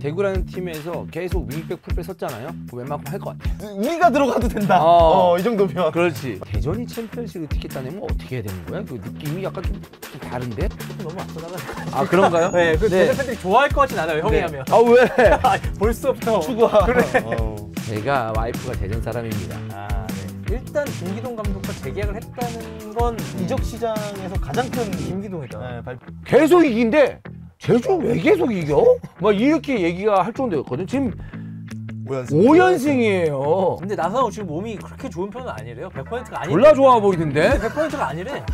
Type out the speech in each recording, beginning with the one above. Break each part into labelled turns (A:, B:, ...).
A: 대구라는 팀에서 계속 윙백 풀백 썼잖아요. 웬만큼 할 것 같아.
B: 우리가 들어가도 된다. 이 정도면.
A: 그렇지. 대전이 챔피언십 티켓 따내면 어떻게 해야 되는 거야? 그 느낌이 약간 좀 다른데?
C: 너무 앞서 나가는 거 아니에요?
A: 아 그런가요?
C: 네, 그 대전 팬들이 좋아할 것 같진 않아요, 형이
A: 네.
C: 하면.
A: 아 왜?
C: 벌써부터
B: 추구하.
C: 그래.
A: 제가 와이프가 대전 사람입니다.
C: 아, 네. 일단 김기동 감독과 재계약을 했다는 건
B: 이적 시장에서 가장 큰
C: 김기동이다.
A: 계속 이긴데 제주 왜 계속 이겨? 막 이렇게 얘기가 할 정도였거든. 지금 5연승이에요.
C: 근데 나성호 지금 몸이 그렇게 좋은 편은 아니래요. 100%가 아니래.
A: 졸라 좋아 보이던데?
C: 100%가 아니래.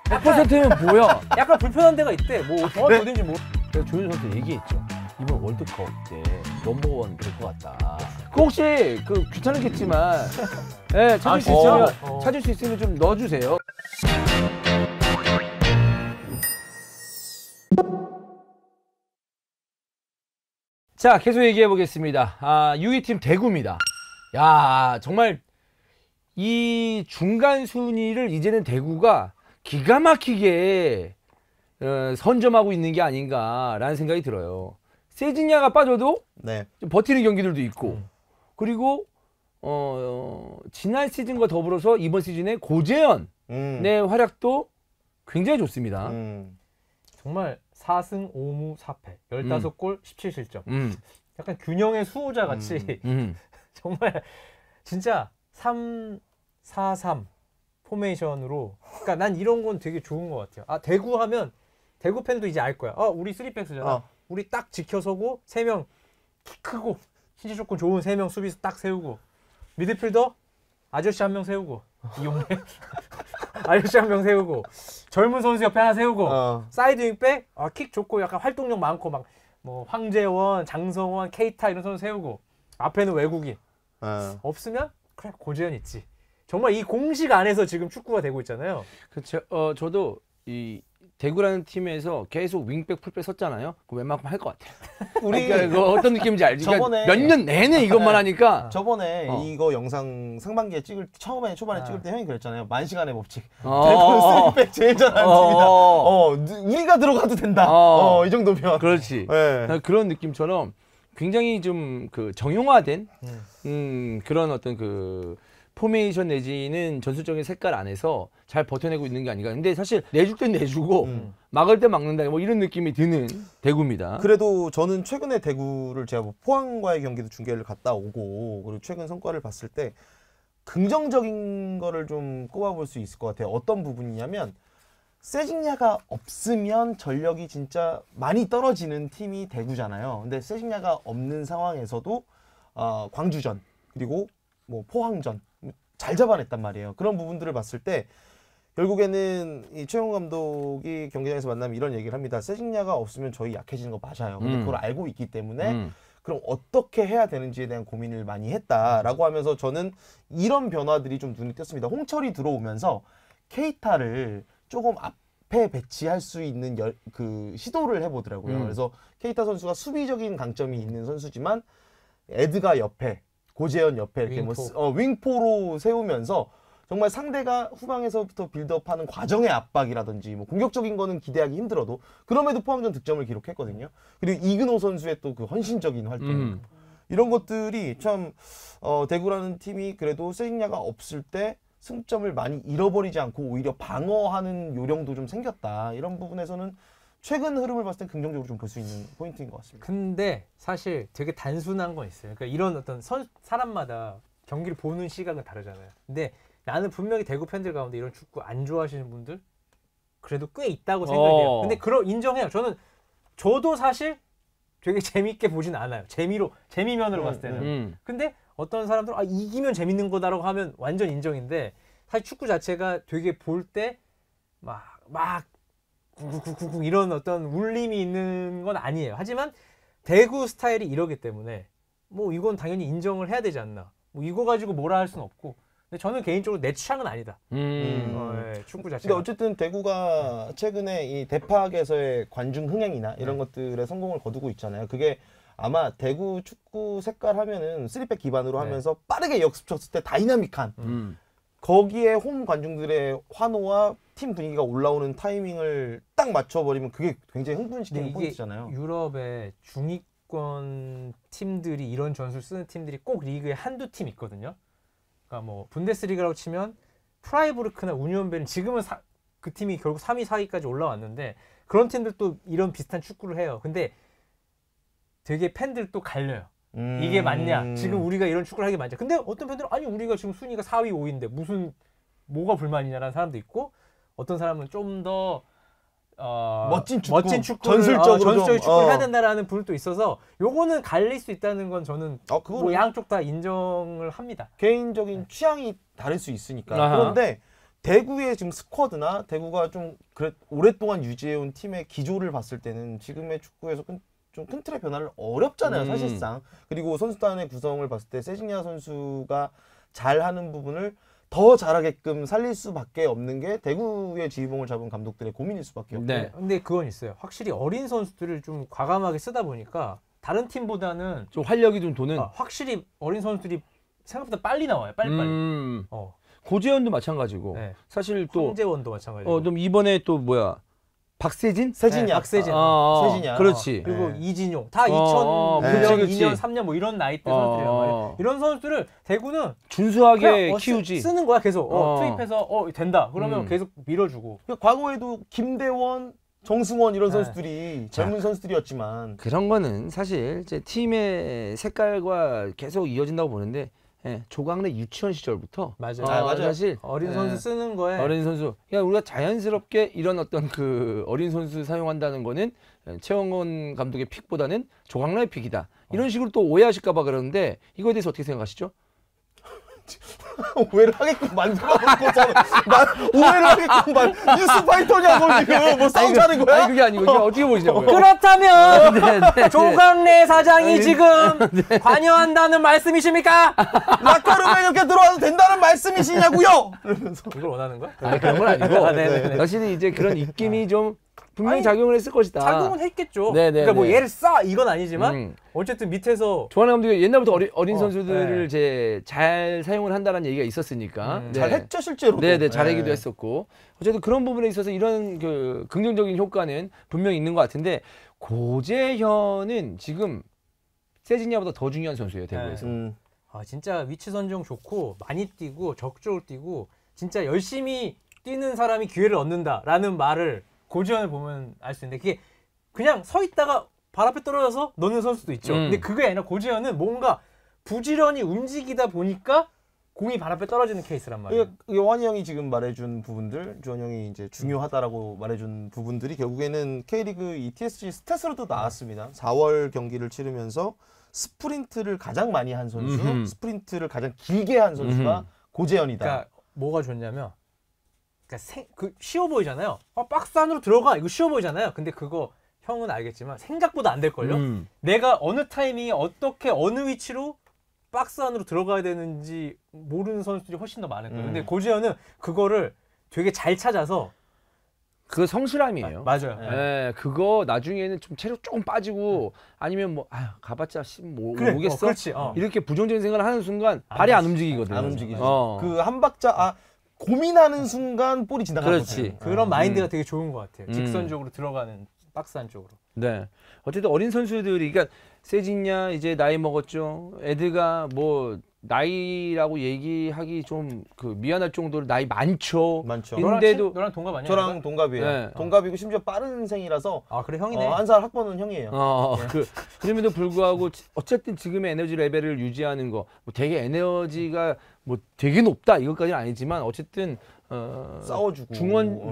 A: 100%면 뭐야?
C: 약간 불편한 데가 있대. 뭐 정확히 어딘지 모르.
A: 그래서 조윤 선수 얘기했죠. 이번 월드컵 때 넘버원 될 것 같다. 그 혹시 그 귀찮겠지만, 네, 찾을 수 있으면 찾을 수 있으면 좀 넣어주세요. 자, 계속 얘기해 보겠습니다. 6위 팀 대구입니다. 야, 정말 이 중간 순위를 이제는 대구가 기가 막히게 선점하고 있는 게 아닌가라는 생각이 들어요. 세징야가 빠져도 좀 버티는 경기들도 있고, 그리고 지난 시즌과 더불어서 이번 시즌에 고재현의 활약도 굉장히 좋습니다.
C: 정말 4승 5무 4패 15골 17실점. 약간 균형의 수호자 같이 정말 진짜 3-4-3 포메이션으로. 그러니까 난 이런 건 되게 좋은 것 같아요. 대구 하면 대구 팬도 이제 알 거야. 우리 3백 쓰잖아. 우리 딱 지켜서고 3명 키 크고 신체 조건 좋은 3명 수비수 딱 세우고 미드필더 아저씨 1명 세우고 이용래 아저씨 1명 세우고 젊은 선수 옆에 하나 세우고 사이드 윙백 킥 좋고 약간 활동력 많고 막 뭐 황재원, 장성원, 케이타 이런 선수 세우고 앞에는 외국인 없으면 그래 고재현 있지. 정말 이 공식 안에서 지금 축구가 되고 있잖아요.
A: 그렇죠. 저도 이 대구라는 팀에서 계속 윙백 풀백 썼잖아요. 그 웬만큼 할 것 같아. 우리 그러니까 어떤 느낌인지 알지?
B: 저번에
A: 몇 년 내내 이것만 하니까.
B: 저번에 이거 영상 상반기에 초반에 찍을 때 형이 그랬잖아요. 만시간의 법칙. 대구 3백 제일 잘하는 팀이다. 우리가 들어가도 된다. 이 정도면.
A: 그렇지.
B: 네.
A: 그런 느낌처럼 굉장히 좀 그 정형화된 그런 어떤 그 포메이션 내지는 전술적인 색깔 안에서 잘 버텨내고 있는 게 아닌가. 근데 사실 내줄 땐 내주고 막을 때 막는다 뭐 이런 느낌이 드는 대구입니다.
B: 그래도 저는 최근에 대구를 제가 뭐 포항과의 경기도 중계를 갔다 오고 그리고 최근 성과를 봤을 때 긍정적인 거를 좀 꼽아볼 수 있을 것 같아요. 어떤 부분이냐면 세징야가 없으면 전력이 진짜 많이 떨어지는 팀이 대구잖아요. 근데 세징야가 없는 상황에서도 광주전 그리고 뭐 포항전 잘 잡아냈단 말이에요. 그런 부분들을 봤을 때 결국에는 이 최용호 감독이 경기장에서 만나면 이런 얘기를 합니다. 세징야가 없으면 저희 약해지는 거 맞아요. 근데 그걸 알고 있기 때문에 그럼 어떻게 해야 되는지에 대한 고민을 많이 했다라고 하면서 저는 이런 변화들이 좀 눈에 띄었습니다. 홍철이 들어오면서 케이타를 조금 앞에 배치할 수 있는 그 시도를 해보더라고요. 그래서 케이타 선수가 수비적인 강점이 있는 선수지만 에드가 옆에 고재현 옆에 이렇게 윙포로 세우면서 정말 상대가 후방에서부터 빌드업하는 과정의 압박이라든지 뭐 공격적인 거는 기대하기 힘들어도 그럼에도 포항전 득점을 기록했거든요. 그리고 이근호 선수의 또 그 헌신적인 활동 이런 것들이 참 대구라는 팀이 그래도 세징야가 없을 때 승점을 많이 잃어버리지 않고 오히려 방어하는 요령도 좀 생겼다. 이런 부분에서는 최근 흐름을 봤을 때 긍정적으로 좀 볼 수 있는 포인트인 것 같습니다.
C: 근데 사실 되게 단순한 건 있어요. 그러니까 이런 어떤 사람마다 경기를 보는 시각은 다르잖아요. 근데 나는 분명히 대구 팬들 가운데 이런 축구 안 좋아하시는 분들 그래도 꽤 있다고 생각해요. 근데 인정해요. 저도 사실 되게 재밌게 보진 않아요. 재미면으로 봤을 때는. 근데 어떤 사람들은 이기면 재밌는 거다라고 하면 완전 인정인데 사실 축구 자체가 되게 볼 때 막 쿵쿵쿵쿵 이런 어떤 울림이 있는 건 아니에요. 하지만 대구 스타일이 이러기 때문에 뭐 이건 당연히 인정을 해야 되지 않나. 뭐 이거 가지고 뭐라 할 수는 없고. 근데 저는 개인적으로 내 취향은 아니다. 축구 자체가.
B: 근데 어쨌든 대구가 최근에 이 대팍에서의 관중 흥행이나 이런 것들에 성공을 거두고 있잖아요. 그게 아마 대구 축구 색깔 하면은 3백 기반으로 하면서 빠르게 역습 쳤을 때 다이나믹한 거기에 홈 관중들의 환호와 팀 분위기가 올라오는 타이밍을 딱 맞춰버리면 그게 굉장히 흥분시키는
C: 이게
B: 포인트잖아요.
C: 유럽의 중위권 팀들이 이런 전술을 쓰는 팀들이 꼭 리그에 한두 팀 있거든요. 그러니까 뭐 분데스리가라고 치면 프라이부르크나 우니온 베른 지금은 그 팀이 결국 3위, 4위까지 올라왔는데 그런 팀들도 이런 비슷한 축구를 해요. 근데 되게 팬들도 갈려요. 이게 맞냐? 지금 우리가 이런 축구를 하게 맞냐? 근데 어떤 팬들은 아니 우리가 지금 순위가 4위, 5위인데 뭐가 불만이냐라는 사람도 있고 어떤 사람은 좀 더
B: 멋진 축구,
C: 전술적인 축구를 해야 된다라는 분도 있어서 요거는 갈릴 수 있다는 건 저는 뭐 양쪽 다 인정을 합니다.
B: 개인적인 취향이 다를 수 있으니까.
A: 아하.
B: 그런데 대구의 지금 스쿼드나 대구가 좀 오랫동안 유지해온 팀의 기조를 봤을 때는 지금의 축구에서 좀 큰 틀의 변화를 어렵잖아요, 사실상. 그리고 선수단의 구성을 봤을 때 세징야 선수가 잘하는 부분을 더 잘하게끔 살릴 수밖에 없는 게 대구의 지휘봉을 잡은 감독들의 고민일 수밖에 없고.
A: 네.
C: 근데 그건 있어요. 확실히 어린 선수들을 좀 과감하게 쓰다 보니까 다른 팀보다는
A: 좀 활력이 좀 도는.
C: 확실히 어린 선수들이 생각보다 빨리 나와요. 빨리빨리.
A: 고재현도 마찬가지고.
C: 네.
A: 사실 또
C: 황재원도 마찬가지고.
A: 좀 이번에 또 뭐야? 박세진?
B: 세진야.
C: 박세진.
B: 세진야.
A: 그렇지.
C: 그리고
B: 네.
C: 이진용. 다
A: 그치,
C: 2000년,
A: 그치.
C: 2년, 3년 뭐 이런 나이대 선수들이란 말이에요. 이런 선수들을 대구는
A: 준수하게
C: 그냥
A: 키우지.
C: 쓰는 거야 계속. 투입해서 된다. 그러면 계속 밀어주고.
B: 과거에도 김대원, 정승원 이런
C: 네.
B: 선수들이 젊은 선수들이었지만
A: 그런 거는 사실 이제 팀의 색깔과 계속 이어진다고 보는데 조광래 유치원 시절부터
C: 맞아요.
B: 맞아요.
A: 사실
C: 어린 선수 쓰는 거에
A: 어린 선수 그냥 우리가 자연스럽게 이런 어떤 그 어린 선수 사용한다는 거는 최영원 감독의 픽보다는 조광래의 픽이다. 이런 식으로 또 오해하실까 봐 그러는데 이거에 대해서 어떻게 생각하시죠?
B: 오해를 하게끔 만들어놓은 거잖아. 오해를 하게끔 뉴스파이터냐고 지금 뭐 싸우자는 거야?
A: 아니 그게 아니고 이게 어떻게 보시냐고요?
C: 그렇다면 조광래 사장이 지금 관여한다는 말씀이십니까?
B: 라카룸에 이렇게 들어와도 된다는 말씀이시냐고요? 이러면서
C: 이걸 원하는 거야?
A: 아니 그런 건 아니고
C: 네네네.
A: 사실은 이제 그런 입김이 좀 분명히
C: 아니,
A: 작용을 했을 것이다.
C: 작용은 했겠죠.
A: 네네네.
C: 그러니까 뭐 얘를 쏴 이건 아니지만 어쨌든 밑에서
A: 조한해 감독이 옛날부터 어린 선수들을
C: 네.
A: 이제 잘 사용을 한다는 얘기가 있었으니까
B: 잘했죠 실제로.
A: 네네 잘하기도 했었고 어쨌든 그런 부분에 있어서 이런 그 긍정적인 효과는 분명히 있는 것 같은데 고재현은 지금 세징야보다 더 중요한 선수예요 대구에서.
C: 진짜 위치 선정 좋고 많이 뛰고 적극적으로 뛰고 진짜 열심히 뛰는 사람이 기회를 얻는다라는 말을 고재현을 보면 알 수 있는데 그게 그냥 서 있다가 발 앞에 떨어져서 넣는 선수도 있죠. 근데 그게 아니라 고재현은 뭔가 부지런히 움직이다 보니까 공이 발 앞에 떨어지는 케이스란 말이에요.
B: 요한이 형이 지금 말해준 부분들, 주원 형이 이제 중요하다라고 말해준 부분들이 결국에는 K리그 ETSG 스탯으로도 나왔습니다. 4월 경기를 치르면서 스프린트를 가장 많이 한 선수, 스프린트를 가장 길게 한 선수가 고재현이다.
C: 그러니까 뭐가 좋냐면 그러니까 쉬워 보이잖아요. 박스 안으로 들어가 이거 쉬워 보이잖아요. 근데 그거 형은 알겠지만 생각보다 안 될걸요. 내가 어느 타이밍에 어떻게 어느 위치로 박스 안으로 들어가야 되는지 모르는 선수들이 훨씬 더 많을 거예요. 근데 고재현은 그거를 되게 잘 찾아서
A: 그거 성실함이에요.
C: 맞아요.
A: 네, 그거 나중에는 좀 체력 조금 빠지고 아니면 뭐 가봤자 뭐
C: 그래,
A: 오겠어.
C: 그렇지.
A: 이렇게 부정적인 생각을 하는 순간 발이 안 움직이거든.
B: 안 움직이죠. 그 한 박자 고민하는 순간 볼이 지나가거든요.
A: 그렇지.
C: 그런 마인드가 되게 좋은 것 같아요. 직선적으로 들어가는 박스 안쪽으로.
A: 네. 어쨌든 어린 선수들이 그러니까 세징야 이제 나이 먹었죠. 애드가 뭐 나이라고 얘기하기 좀 그 미안할 정도로 나이 많죠. 근데도
C: 너랑 동갑 아니야?
B: 저랑 동갑이에요.
A: 네.
B: 동갑이고 심지어 빠른 생이라서
C: 그래 형이네.
B: 한 살 학번은 형이에요.
A: 그럼에도 불구하고 어쨌든 지금의 에너지 레벨을 유지하는 거, 뭐 되게 에너지가 뭐 되게 높다 이것까지는 아니지만 어쨌든
B: 싸워주고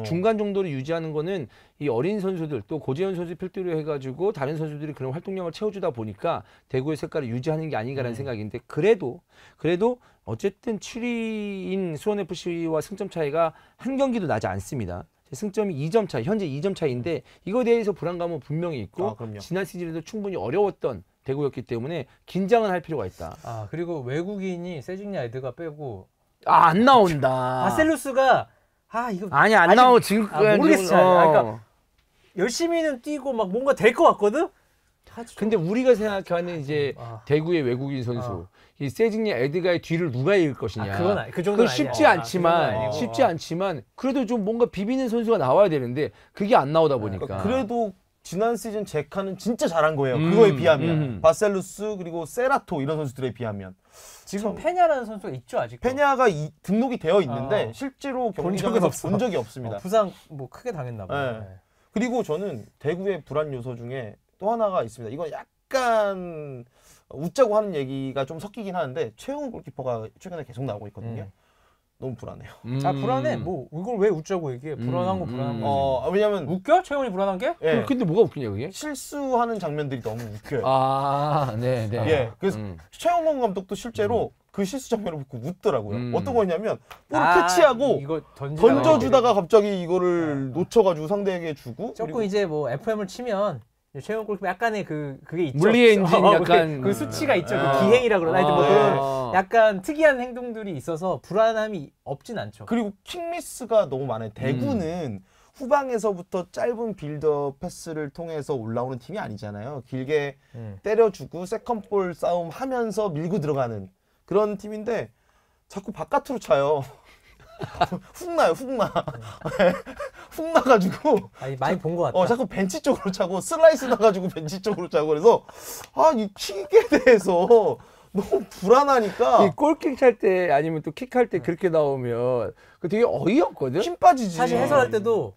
A: 중간 정도로 유지하는 거는 이 어린 선수들 또 고재현 선수 필두로 해가지고 다른 선수들이 그런 활동량을 채워주다 보니까 대구의 색깔을 유지하는 게 아닌가라는 생각인데 그래도 어쨌든 7위인 수원FC와 승점 차이가 한 경기도 나지 않습니다. 승점이 2점 차이, 현재 2점 차이인데 이거에 대해서 불안감은 분명히 있고 지난 시즌에도 충분히 어려웠던 대구였기 때문에 긴장은 할 필요가 있다.
C: 그리고 외국인이 세징야 애드가 빼고
A: 안 나온다.
C: 바셀루스가 이거
A: 아니 안 나오 지금
C: 모르겠어. 그러니까 열심히는 뛰고 막 뭔가 될 것 같거든. 하죠.
A: 근데 우리가 생각하는 이제 대구의 외국인 선수 이 세징야 에드가의 뒤를 누가 이을 것이냐.
C: 그 정도는
A: 쉽지 않지만 쉽지 않지만 그래도 좀 뭔가 비비는 선수가 나와야 되는데 그게 안 나오다 보니까.
B: 그래도 지난 시즌 제카는 진짜 잘한 거예요. 그거에 비하면 바셀루스 그리고 세라토 이런 선수들에 비하면
C: 지금 페냐라는 선수가 있죠 아직.
B: 페냐가 등록이 되어 있는데 실제로 경기장에서 본 적이 없습니다.
C: 부상 뭐 크게 당했나 봐요.
B: 네. 그리고 저는 대구의 불안 요소 중에 또 하나가 있습니다. 이건 약간 웃자고 하는 얘기가 좀 섞이긴 하는데 최영훈 골키퍼가 최근에 계속 나오고 있거든요. 너무 불안해요.
C: 불안해. 뭐 이걸 왜 웃자고 얘기해? 불안한 거 불안한 거지.
B: 왜냐면
C: 웃겨? 최영훈이 불안한 게?
B: 예,
A: 근데 뭐가 웃기냐 그게?
B: 실수하는 장면들이 너무 웃겨요.
A: 네.
B: 예, 그래서 최영훈 감독도 실제로 그 실수 장면을 보고 웃더라고요. 어떤 거냐면 볼을 캐치하고
C: 이거
B: 던져주다가 갑자기 이거를 놓쳐가지고 상대에게 주고
C: 조금 그리고 이제 뭐 FM을 치면 최영훈 골키퍼 약간의 그게 있죠.
A: 물리의 엔진 약간
C: 그 수치가 있죠. 그 기행이라 그러나 하여튼 뭐 그런 약간 특이한 행동들이 있어서 불안함이 없진 않죠.
B: 그리고 킥미스가 너무 많아요. 대구는 후방에서부터 짧은 빌더 패스를 통해서 올라오는 팀이 아니잖아요. 길게 때려주고 세컨볼 싸움 하면서 밀고 들어가는 그런 팀인데 자꾸 바깥으로 차요. 훅 나요, 훅 나. 훅 나가지고.
C: 많이 본 것 같다.
B: 자꾸 벤치 쪽으로 차고, 슬라이스 나가지고 벤치 쪽으로 차고, 그래서, 이 킥에 대해서 너무 불안하니까.
A: 이 골킥 찰 때 아니면 또 킥할 때 그렇게 나오면 그 되게 어이없거든?
B: 힘 빠지지.
C: 사실 해설할 때도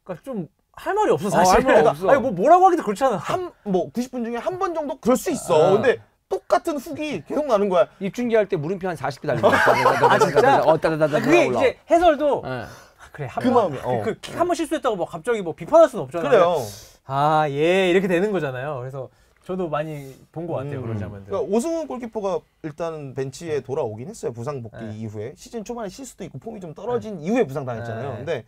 C: 그러니까 좀 할 말이 없어, 사실.
A: 할 말이 없어.
C: 아니, 뭐라고 하기도 그렇잖아.
B: 90분 중에 한 번 정도 그럴 수 있어. 근데 똑같은 훅이 계속 나는 거야.
A: 입중계 할 때 물음표 한 40개 달린다.
C: 진짜? 그게 이제 해설도 그래
B: 그 마음이
C: 한 번 실수했다고 뭐 갑자기 뭐 비판할 수는 없잖아요.
B: 그래요.
C: 이렇게 되는 거잖아요. 그래서 저도 많이 본 것 같아요. 그런 장면들.
B: 그러니까 오승훈 골키퍼가 일단은 벤치에 돌아오긴 했어요. 부상 복귀 이후에. 시즌 초반에 실수도 있고 폼이 좀 떨어진 이후에 부상 당했잖아요. 근데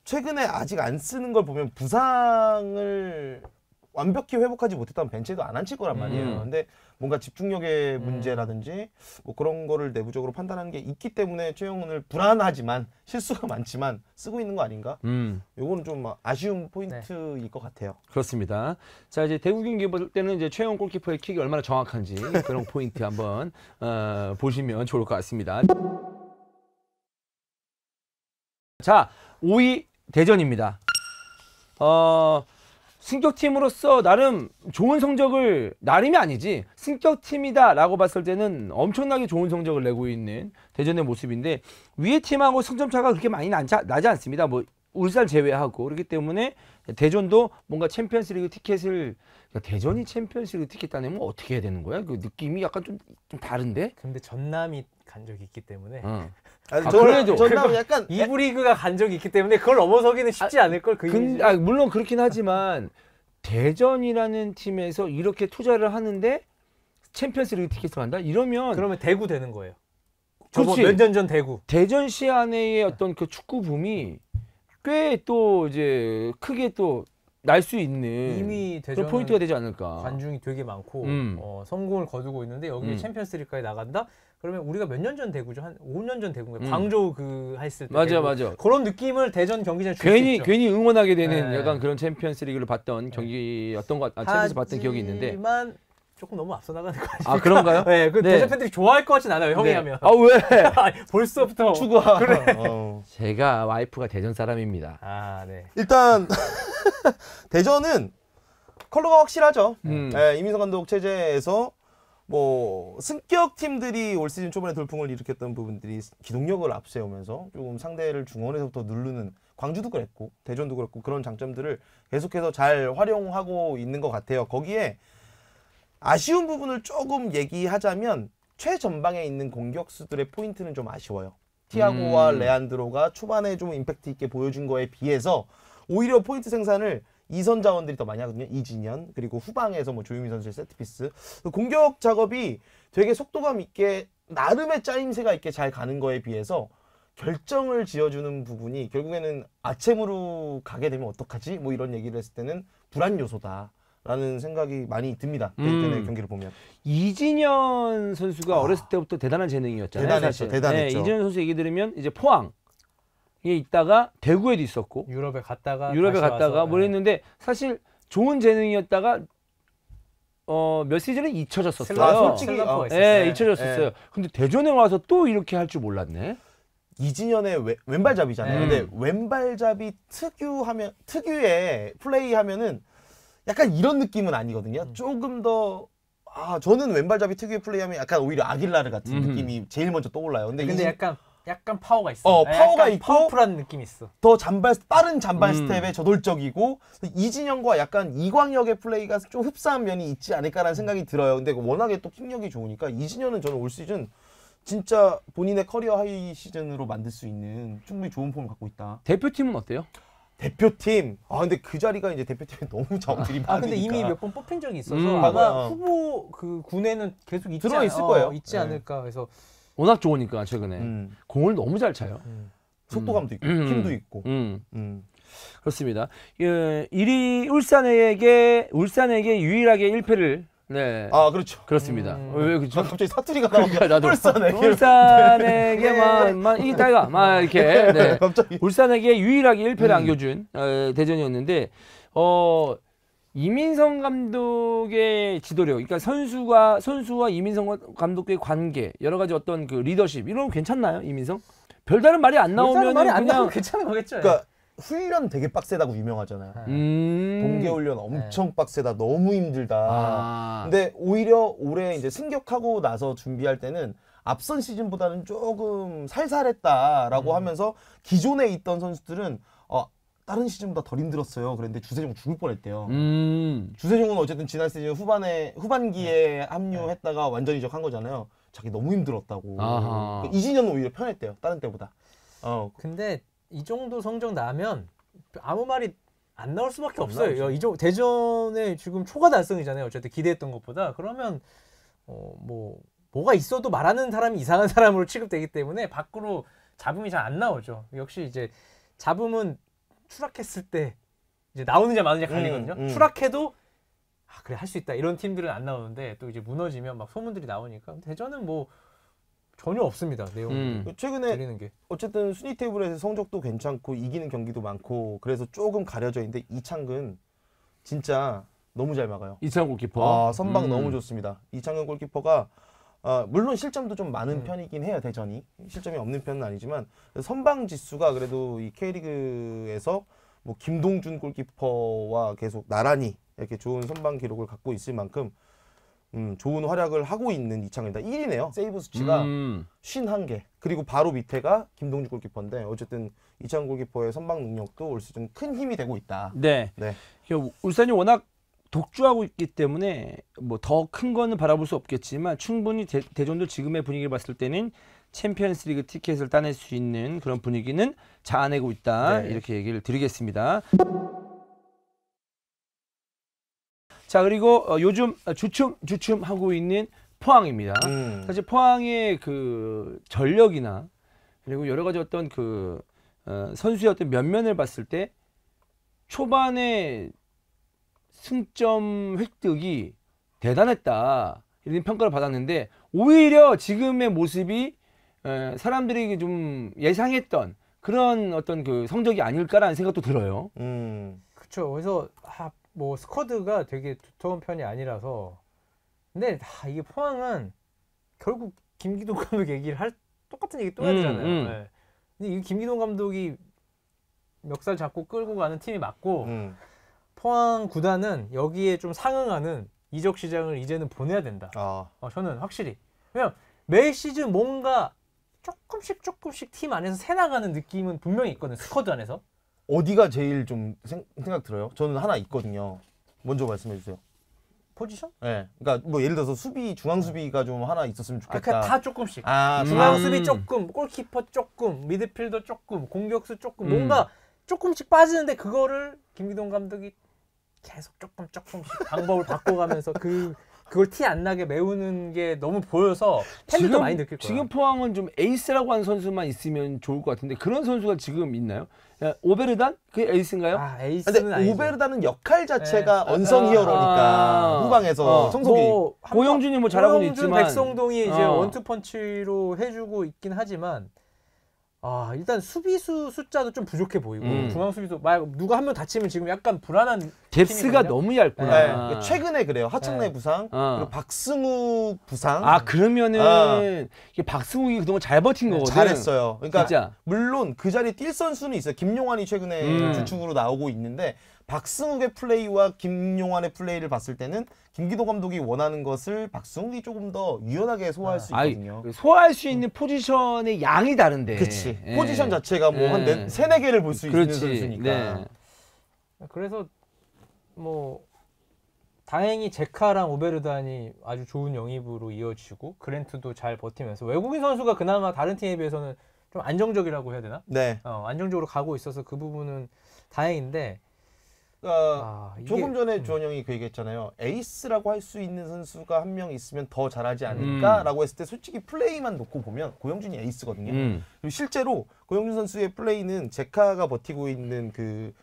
B: 최근에 아직 안 쓰는 걸 보면 부상을 완벽히 회복하지 못했다면 벤치에도 안 앉힐 거란 말이에요. 근데 뭔가 집중력의 문제라든지 뭐 그런 거를 내부적으로 판단하는 게 있기 때문에 최영훈을 불안하지만 실수가 많지만 쓰고 있는 거 아닌가? 요거는 좀 아쉬운 포인트일 것 같아요.
A: 그렇습니다. 자, 이제 대구 경기 볼 때는 이제 최영훈 골키퍼의 킥이 얼마나 정확한지 그런 포인트 한번 보시면 좋을 것 같습니다. 자, 5위 대전입니다. 승격팀으로서 나름 좋은 성적을, 나름이 아니지, 승격팀이다라고 봤을 때는 엄청나게 좋은 성적을 내고 있는 대전의 모습인데, 위의 팀하고 승점차가 그렇게 많이 나지 않습니다. 뭐 울산 제외하고. 그렇기 때문에 대전도 뭔가 챔피언스리그 티켓을, 그러니까 대전이 챔피언스리그 티켓 따내면 어떻게 해야 되는 거야? 그 느낌이 약간 좀 다른데?
C: 근데 전남이 간 적이 있기 때문에
B: 그래도 전남 약간
C: 2부 리그가 간 적이 있기 때문에 그걸 넘어서기는 쉽지 않을 걸.
A: 물론 그렇긴 하지만 대전이라는 팀에서 이렇게 투자를 하는데 챔피언스리그 티켓을 간다? 그러면
C: 대구 되는 거예요.
A: 그렇지.
C: 몇 년 전 대구.
A: 대전시 안에의 어떤 그 축구 붐이 꽤 또 이제 크게 또 날 수 있는
C: 이미
A: 그런 포인트가 되지 않을까.
C: 관중이 되게 많고 성공을 거두고 있는데 여기에 챔피언스리그까지 나간다? 그러면 우리가 몇 년 전 대구죠? 한 5년 전 대구인가요? 광저우 했을 때.
A: 맞아.
C: 그런 느낌을 대전 경기장에 줄 수 있죠.
A: 괜히 응원하게 되는 약간 그런 챔피언스리그를 봤던 경기였던 것 챔피언스 봤던 기억이 있는데.
C: 하지만 조금 너무 앞서 나가는 거 아닙니까?
A: 그런가요?
C: 네, 대전 팬들이 좋아할 것 같진 않아요, 형이 하면.
A: 왜?
C: 벌써부터
B: 추구하.
C: 그래.
A: 제가 와이프가 대전 사람입니다.
C: 네.
B: 일단 대전은 컬러가 확실하죠. 이민석 감독 체제에서 뭐 승격 팀들이 올 시즌 초반에 돌풍을 일으켰던 부분들이 기동력을 앞세우면서 조금 상대를 중원에서부터 누르는, 광주도 그랬고 대전도 그랬고, 그런 장점들을 계속해서 잘 활용하고 있는 것 같아요. 거기에 아쉬운 부분을 조금 얘기하자면 최전방에 있는 공격수들의 포인트는 좀 아쉬워요. 티아고와 레안드로가 초반에 좀 임팩트 있게 보여준 거에 비해서 오히려 포인트 생산을 이선 자원들이 더 많이 하거든요. 이진현, 그리고 후방에서 뭐 조유미 선수의 세트피스. 공격 작업이 되게 속도감 있게 나름의 짜임새가 있게 잘 가는 거에 비해서 결정을 지어주는 부분이 결국에는 아챔으로 가게 되면 어떡하지? 뭐 이런 얘기를 했을 때는 불안 요소다 라는 생각이 많이 듭니다. 대전의 경기를 보면.
A: 이진현 선수가 어렸을 때부터 대단한 재능이었잖아요.
B: 대단했죠.
A: 이진현 선수 얘기 들으면 이제 포항에 있다가 대구에도 있었고
C: 유럽에 갔다가
A: 뭐 했는데 사실 좋은 재능이었다가 몇 시즌은 잊혀졌었어요.
B: 아, 솔직히
C: 슬럼프가 있었어요.
A: 예, 잊혀졌었어요. 근데 대전에 와서 또 이렇게 할 줄 몰랐네.
B: 이진현의 왼발잡이잖아요.
A: 네.
B: 근데 왼발잡이 특유의 플레이하면은 약간 이런 느낌은 아니거든요. 조금 더 저는 왼발잡이 특유의 플레이하면 약간 오히려 아길라르 같은 느낌이 제일 먼저 떠올라요.
C: 근데 약간 파워가 있어.
B: 파워가 있고
C: 파워풀한 느낌이 있어.
B: 더 빠른 잔발 스텝에 저돌적이고 이진영과 약간 이광혁의 플레이가 좀 흡사한 면이 있지 않을까라는 생각이 들어요. 근데 워낙에 또 킥력이 좋으니까 이진영은 저는 올 시즌 진짜 본인의 커리어 하이 시즌으로 만들 수 있는 충분히 좋은 폼을 갖고 있다.
A: 대표팀은 어때요?
B: 대표팀. 근데 그 자리가 이제 대표팀에 너무 자원들이 많으니까.
C: 근데 이미 몇 번 뽑힌 적이 있어서 아마
B: 맞아요.
C: 후보 그 군에는 계속
B: 들어 있을 거예요.
C: 있지 않을까. 그래서
A: 워낙 좋으니까 최근에 공을 너무 잘 차요.
B: 속도감도 있고 힘도 있고.
A: 그렇습니다. 1위 울산에게 유일하게 1패를
B: 그렇죠.
A: 그렇습니다. 왜 그렇죠?
B: 갑자기 사투리가 나오니까
A: 나도
B: 울산에게
A: 울산에게만 이기다가 막 이렇게
B: 갑자기
A: 울산에게 유일하게 1패를 안겨준 대전이었는데 이민성 감독의 지도력, 그러니까 선수와 이민성 감독의 관계, 여러 가지 어떤 그 리더십 이런 건 괜찮나요, 이민성? 별다른 말이 안 나오면 그냥
C: 괜찮은 거겠죠.
B: 그러니까 훈련 되게 빡세다고 유명하잖아요. 동계훈련 엄청 빡세다, 너무 힘들다. 근데 오히려 올해 이제 승격하고 나서 준비할 때는 앞선 시즌보다는 조금 살살했다라고 하면서 기존에 있던 선수들은 다른 시즌보다 덜 힘들었어요. 그런데 주세종 죽을 뻔했대요. 주세종은 어쨌든 지난 시즌 후반기에 합류했다가 완전 이적한 거잖아요. 자기 너무 힘들었다고. 그러니까 이진현은 오히려 편했대요. 다른 때보다.
C: 근데 이 정도 성적 나면 아무 말이 안 나올 수밖에 없어요. 대전에 지금 초과 달성이잖아요. 어쨌든 기대했던 것보다. 그러면 뭐가 있어도 말하는 사람이 이상한 사람으로 취급되기 때문에 밖으로 잡음이 잘 안 나오죠. 역시 이제 잡음은 추락했을 때 이제 나오느냐 마느냐 갈리거든요. 추락해도 그래 할 수 있다 이런 팀들은 안 나오는데 또 이제 무너지면 막 소문들이 나오니까 대전은 뭐 전혀 없습니다. 내용
B: 최근에
C: 들리는 게.
B: 어쨌든 순위 테이블에서 성적도 괜찮고 이기는 경기도 많고 그래서 조금 가려져 있는데 이창근 진짜 너무 잘 막아요.
A: 이창근 골키퍼.
B: 선방 너무 좋습니다. 이창근 골키퍼가 물론 실점도 좀 많은 편이긴 해요. 대전이 실점이 없는 편은 아니지만 선방 지수가 그래도 이 K리그에서 뭐 김동준 골키퍼와 계속 나란히 이렇게 좋은 선방 기록을 갖고 있을 만큼 좋은 활약을 하고 있는 이창근이다. 1위네요. 세이브 수치가 51개. 그리고 바로 밑에가 김동준 골키퍼인데 어쨌든 이창근 골키퍼의 선방 능력도 올 시즌 큰 힘이 되고 있다.
A: 네. 울산이 워낙 독주하고 있기 때문에 뭐 더 큰 거는 바라볼 수 없겠지만 충분히 대전도 지금의 분위기를 봤을 때는 챔피언스리그 티켓을 따낼 수 있는 그런 분위기는 자아내고 있다. 이렇게 얘기를 드리겠습니다. 자, 그리고 요즘 주춤 하고 있는 포항입니다. 사실 포항의 그 전력이나 그리고 여러 가지 어떤 그 선수의 어떤 면면을 봤을 때 초반에 승점 획득이 대단했다 이런 평가를 받았는데 오히려 지금의 모습이 사람들이 좀 예상했던 그런 어떤 그 성적이 아닐까라는 생각도 들어요.
C: 그렇죠. 그래서 뭐 스쿼드가 되게 두터운 편이 아니라서 근데 이게 포항은 결국 김기동 감독 얘기를 똑같은 얘기 또 해야 되잖아요. 근데 이 김기동 감독이 멱살 잡고 끌고 가는 팀이 맞고 포항 구단은 여기에 좀 상응하는 이적 시장을 이제는 보내야 된다. 저는 확실히. 왜냐면 매 시즌 뭔가 조금씩 팀 안에서 새나가는 느낌은 분명히 있거든. 스쿼드 안에서.
B: 어디가 제일 좀 생각 들어요? 저는 하나 있거든요. 먼저 말씀해 주세요.
C: 포지션?
B: 네. 그러니까 뭐 예를 들어서 중앙 수비가 좀 하나 있었으면 좋겠다.
C: 다 조금씩. 중앙 수비 조금, 골키퍼 조금, 미드필더 조금, 공격수 조금 뭔가 조금씩 빠지는데 그거를 김기동 감독이 계속 조금씩 방법을 바꿔가면서 그걸 티 안 나게 메우는 게 너무 보여서 팬들도 많이 느낄 거야.
A: 지금 포항은 좀 에이스라고 하는 선수만 있으면 좋을 것 같은데 그런 선수가 지금 있나요? 오베르단? 그게 에이스인가요?
C: 에이스는
B: 근데
C: 아니죠.
B: 오베르단은 역할 자체가 언성 히어로니까 후방에서 청소기.
A: 고영준이 뭐 잘하고는 있지만
C: 백성동이 이제 원투펀치로 해주고 있긴 하지만 일단 수비수 숫자도 좀 부족해 보이고 중앙 수비수 만약 누가 한 명 다치면 지금 약간 불안한
A: 뎁스가
C: 팀이거든요.
A: 너무 얇구나.
B: 네. 최근에 그래요. 하창래 부상, 그리고 박승욱 부상.
A: 그러면은 이게 박승욱이 그동안 잘 버틴 거거든.
B: 잘했어요. 그러니까
A: 진짜.
B: 물론 그 자리에 뛸 선수는 있어요. 김용환이 최근에 주축으로 나오고 있는데 박승욱의 플레이와 김용환의 플레이를 봤을 때는 김기도 감독이 원하는 것을 박승욱이 조금 더 유연하게 소화할 수 있거든요.
A: 소화할 수 있는 포지션의 양이 다른데.
B: 그치.
A: 예.
B: 포지션 자체가 뭐 한 세네 개를 볼 수 있는
A: 그렇지.
B: 선수니까.
A: 네.
C: 그래서 뭐 다행히 제카랑 오베르단이 아주 좋은 영입으로 이어지고 그랜트도 잘 버티면서 외국인 선수가 그나마 다른 팀에 비해서는 좀 안정적이라고 해야 되나?
B: 네.
C: 안정적으로 가고 있어서 그 부분은 다행인데 이게,
B: 조금 전에 주원 형이 그 얘기했잖아요. 에이스라고 할 수 있는 선수가 한 명 있으면 더 잘하지 않을까라고 했을 때 솔직히 플레이만 놓고 보면 고영준이 에이스거든요. 그리고 실제로 고영준 선수의 플레이는 제카가 버티고 있는 그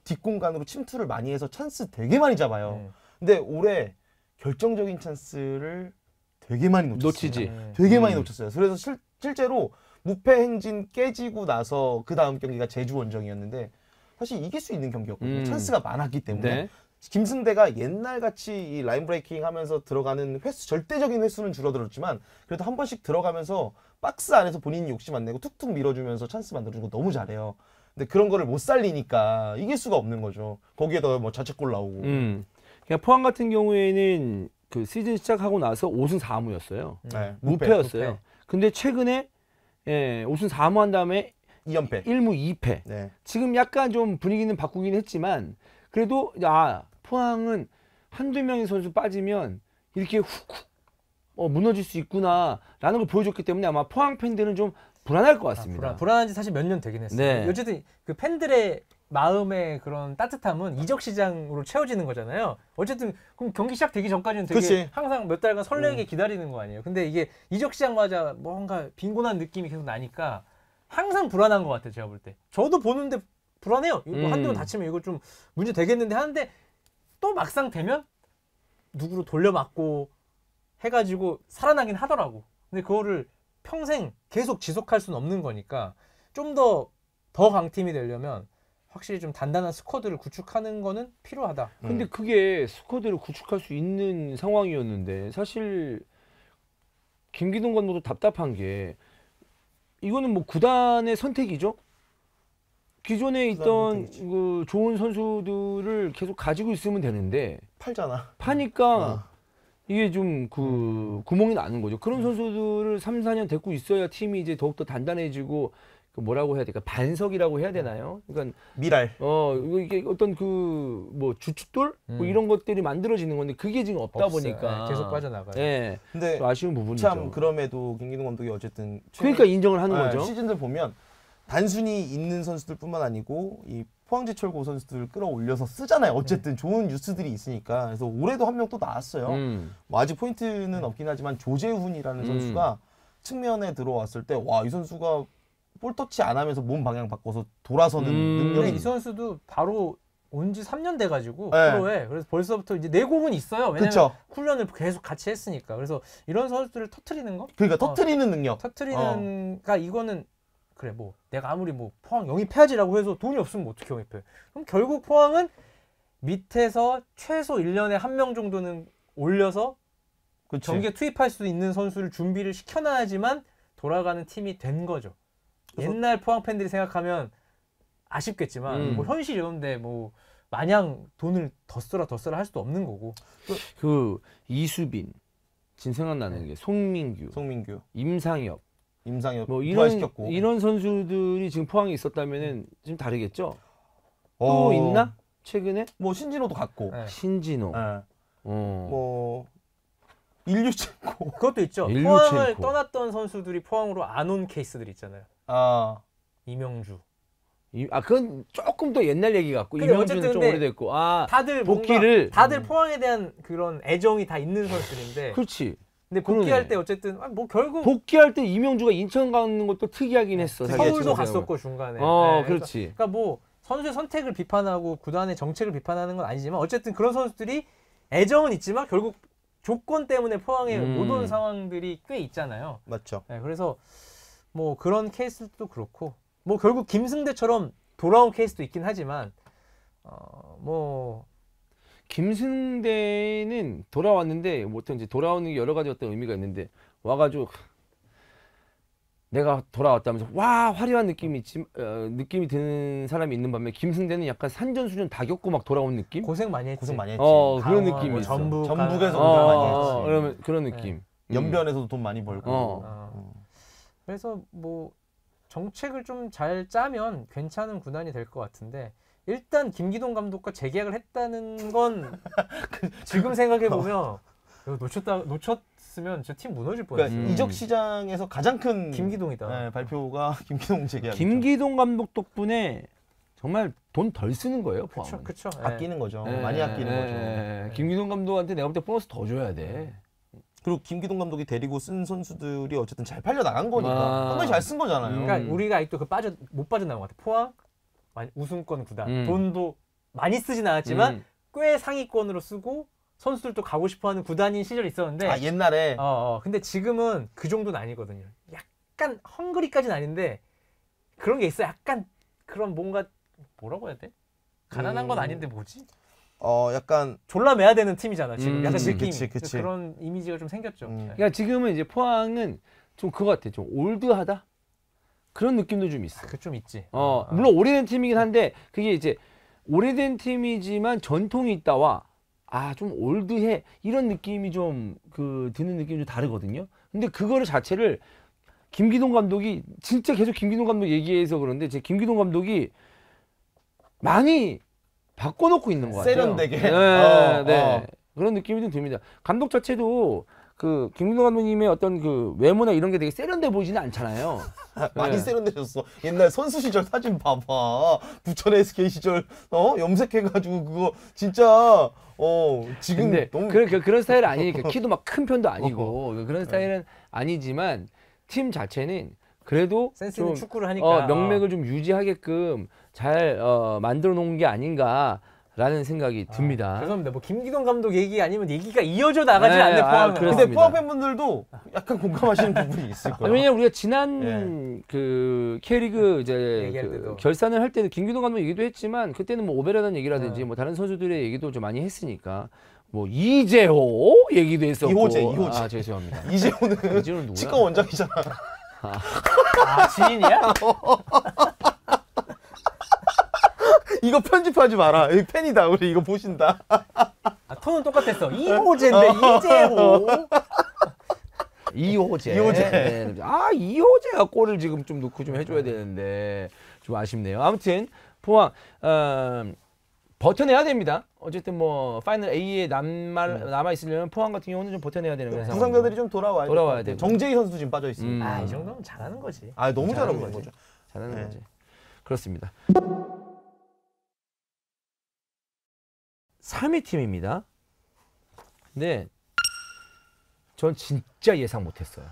B: 뒷공간으로 침투를 많이 해서 찬스 되게 많이 잡아요. 근데 올해 결정적인 찬스를 되게 많이
A: 놓치지.
B: 되게 많이 놓쳤어요. 그래서 실제로 무패 행진 깨지고 나서 그 다음 경기가 제주 원정이었는데 사실 이길 수 있는 경기였거든요. 찬스가 많았기 때문에.
A: 네.
B: 김승대가 옛날같이 이 라인 브레이킹 하면서 들어가는 횟수, 절대적인 횟수는 줄어들었지만 그래도 한 번씩 들어가면서 박스 안에서 본인이 욕심 안 내고 툭툭 밀어주면서 찬스 만들어주고 너무 잘해요. 근데 그런 거를 못 살리니까 이길 수가 없는 거죠. 거기에다가 뭐 자책골 나오고.
A: 그냥 포항 같은 경우에는 그 시즌 시작하고 나서 5승 4무였어요.
B: 네,
A: 무패였어요. 근데 최근에 5승 4무 한 다음에
B: 2연패.
A: 1무 2패.
B: 네.
A: 지금 약간 좀 분위기는 바꾸긴 했지만 그래도 포항은 한두 명의 선수 빠지면 이렇게 훅훅 무너질 수 있구나라는 걸 보여줬기 때문에 아마 포항 팬들은 좀 불안할 것 같습니다.
C: 불안한 지 사실 몇 년 되긴 했어요.
A: 네.
C: 어쨌든 그 팬들의 마음의 그런 따뜻함은 이적 시장으로 채워지는 거잖아요. 어쨌든 그럼 경기 시작되기 전까지는 되게
B: 그치.
C: 항상 몇 달간 설레게 기다리는 거 아니에요. 근데 이게 이적 시장마자 뭔가 빈곤한 느낌이 계속 나니까 항상 불안한 것 같아요. 제가 볼 때. 저도 보는데 불안해요. 이거 한두 번 다치면 이거 좀 문제 되겠는데 하는데 또 막상 되면 누구로 돌려맞고 해가지고 살아나긴 하더라고. 근데 그거를 평생 계속 지속할 수는 없는 거니까 좀 더 강팀이 되려면 확실히 좀 단단한 스쿼드를 구축하는 거는 필요하다.
A: 근데 그게 스쿼드를 구축할 수 있는 상황이었는데 사실 김기동 감독도 답답한 게 이거는 뭐 구단의 선택이죠. 기존에 있던 그 좋은 선수들을 계속 가지고 있으면 되는데
B: 팔잖아.
A: 파니까 이게 좀 그 구멍이 나는 거죠. 그런 선수들을 3, 4년 데리고 있어야 팀이 이제 더욱더 단단해지고 그 뭐라고 해야 될까? 반석이라고 해야 되나요? 그러니까
B: 미랄.
A: 이게 어떤 그 뭐 주춧돌 뭐 이런 것들이 만들어지는 건데 그게 지금 없다
C: 없어요.
A: 보니까
C: 계속 빠져나가요.
A: 예.
B: 근데
A: 좀 아쉬운 부분이죠.
B: 참 그럼에도 김기동 감독이 어쨌든
A: 그러니까 인정을 하는 거죠.
B: 시즌들 보면 단순히 있는 선수들뿐만 아니고 이 포항제철고 선수들을 끌어올려서 쓰잖아요. 어쨌든 좋은 뉴스들이 있으니까. 그래서 올해도 한 명 또 나왔어요. 뭐 아직 포인트는 없긴 하지만 조재훈이라는 선수가 측면에 들어왔을 때 와, 이 선수가 볼터치 안 하면서 몸 방향 바꿔서 돌아서는 능력이
C: 이 선수도 바로 온 지 3년 돼가지고
B: 네.
C: 프로에 그래서 벌써부터 이제 내공은 있어요. 왜냐면
B: 그쵸.
C: 훈련을 계속 같이 했으니까. 그래서 이런 선수들을 터트리는 거?
B: 그러니까 터트리는 능력.
C: 터트리는가 이거는 그래 뭐 내가 아무리 뭐 포항 영입해야지라고 해서 돈이 없으면 어떻게 영입해? 그럼 결국 포항은 밑에서 최소 1년에 한 명 정도는 올려서
B: 그치.
C: 경기에 투입할 수 있는 선수를 준비를 시켜놔야지만 돌아가는 팀이 된 거죠. 옛날 포항 팬들이 생각하면 아쉽겠지만 뭐 현실이 이런데 뭐 마냥 돈을 더 써라 할 수도 없는 거고.
A: 그 이수빈 지금 생각나는 게 송민규, 임상혁 뭐
B: 부활시켰고.
A: 이런 선수들이 지금 포항에 있었다면은 좀 다르겠죠. 또 있나? 최근에
B: 뭐 신진호도 갔고.
C: 네.
A: 신진호.
B: 뭐 일류첸코.
C: 그것도 있죠.
A: 일류첸코.
C: 포항을 떠났던 선수들이 포항으로 안 온 케이스들 있잖아요. 이명주.
A: 그건 조금 더 옛날 얘기 같고
C: 근데
A: 이명주는 좀 오래됐고
C: 다들
A: 복귀를
C: 다들 포항에 대한 그런 애정이 다 있는 선수들인데.
A: 그렇지.
C: 근데 복귀할 때 어쨌든 뭐 결국
A: 복귀할 때 이명주가 인천 가는 것도 특이하긴 했어.
C: 서울도 갔었고 중간에.
A: 그렇지.
C: 그러니까 뭐 선수의 선택을 비판하고 구단의 정책을 비판하는 건 아니지만 어쨌든 그런 선수들이 애정은 있지만 결국 조건 때문에 포항에 못 온 상황들이 꽤 있잖아요.
B: 맞죠.
C: 네, 그래서 뭐 그런 케이스도 그렇고 뭐 결국 김승대처럼 돌아온 케이스도 있긴 하지만 뭐
A: 김승대는 돌아왔는데 뭐 어떤 이제 돌아오는 게 여러 가지 어떤 의미가 있는데 와가지고 내가 돌아왔다면서 와 화려한 느낌이 느낌이 드는 사람이 있는 반면 김승대는 약간 산전수전 다 겪고 막 돌아온 느낌?
C: 고생 많이 했지.
B: 고생 많이 했지.
A: 그런
C: 강원,
A: 느낌이
C: 뭐
A: 있어.
B: 전북에서
C: 강-
B: 고생 많이 했지.
A: 그러면 그런 느낌.
B: 연변에서도 돈 많이 벌고.
C: 그래서 뭐 정책을 좀 잘 짜면 괜찮은 구단이 될 것 같은데 일단 김기동 감독과 재계약을 했다는 건 지금 생각해 보면 놓쳤으면 진짜 팀 무너질 뻔했어요.
B: 그러니까 이적 시장에서 가장 큰
C: 김기동이다.
B: 네, 발표가 김기동 재계약.
A: 김기동 감독 덕분에 정말 돈 덜 쓰는 거예요. 포항은.
C: 그렇죠.
B: 아끼는 거죠.
A: 예,
B: 많이 아끼는
A: 예,
B: 거죠.
A: 김기동 감독한테 내가 볼 때 보너스 더 줘야 돼.
B: 그리고 김기동 감독이 데리고 쓴 선수들이 어쨌든 잘 팔려 나간 거니까 상당히 잘 쓴 거잖아요.
C: 그러니까 우리가 아직도 못 빠져나간 것 같아. 포항 우승권 구단. 돈도 많이 쓰진 않았지만 꽤 상위권으로 쓰고 선수들도 가고 싶어하는 구단인 시절이 있었는데
B: 옛날에
C: 근데 지금은 그 정도는 아니거든요. 약간 헝그리까지는 아닌데 그런 게 있어. 약간 그런 뭔가 뭐라고 해야 돼? 가난한 건 아닌데 뭐지?
B: 약간
C: 졸라 매야 되는 팀이잖아 지금. 약간
B: 그치,
C: 느낌이.
B: 그치.
C: 그런 이미지가 좀 생겼죠.
A: 그러니까 지금은 이제 포항은 좀 그거 같아. 좀 올드하다? 그런 느낌도 좀 있어.
C: 그 좀 있지.
A: 물론 오래된 팀이긴 한데 그게 이제 오래된 팀이지만 전통이 있다와 좀 올드해 이런 느낌이 좀 드는 느낌이 좀 다르거든요. 근데 그거를 자체를 김기동 감독이 진짜 계속 김기동 감독 얘기해서 그런데 제 김기동 감독이 많이 바꿔놓고 있는 것 같아요.
B: 세련되게.
A: 네. 그런 느낌이 좀 듭니다. 감독 자체도 그 김기동 감독님의 어떤 그 외모나 이런 게 되게 세련돼 보이지는 않잖아요.
B: 많이 세련되셨어. 옛날 선수 시절 사진 봐봐. 부천 SK 시절 염색해가지고 그거 진짜 지금
A: 근데
B: 너무
A: 그런 스타일 아니니까 키도 막 큰 편도 아니고 그런 스타일은 아니지만 팀 자체는 그래도
C: 센스
A: 좀
C: 있는 축구를 하니까
A: 명맥을 좀 유지하게끔 잘 만들어 놓은 게 아닌가라는 생각이 듭니다.
C: 죄송합니다. 뭐 김기동 감독 얘기 아니면 얘기가 이어져 나가지
A: 네,
C: 않는 포항은.
A: 그렇습니다.
B: 근데 포항 팬분들도 약간 공감하시는 부분이 있을 거예요.
A: 왜냐면 우리가 지난 그 K리그 이제
C: 얘기할 때도.
A: 결산을 할 때는 김기동 감독 얘기도 했지만 그때는 뭐 오베라는 얘기라든지 뭐 다른 선수들의 얘기도 좀 많이 했으니까 뭐 이재호 얘기도 했었고
B: 이호재.
A: 죄송합니다.
B: 이재호는
A: 누구야?
B: 치과 원장이잖아.
C: 지인이야?
B: 이거 편집하지 마라. 여기 팬이다. 우리 이거 보신다.
C: 톤은 똑같았어. 이호재인데 이재호.
A: 이호재.
B: 이호재.
A: 네. 이호재가 골을 지금 좀 넣고 좀 해줘야 되는데 좀 아쉽네요. 아무튼 포항 버텨내야 됩니다. 어쨌든 뭐 파이널 A에 남아 있으려면 포항 같은 경우는 좀 버텨내야 되는 거예요.
B: 부상자들이 좀 돌아와야
A: 돼요.
B: 정재희 선수도 지금 빠져 있습니다.
C: 이 정도면 잘하는 거지.
B: 너무 잘하고 있는 거죠.
A: 잘하는
B: 네.
A: 거지. 그렇습니다. 3위 팀입니다. 근데 전 진짜 예상 못했어요.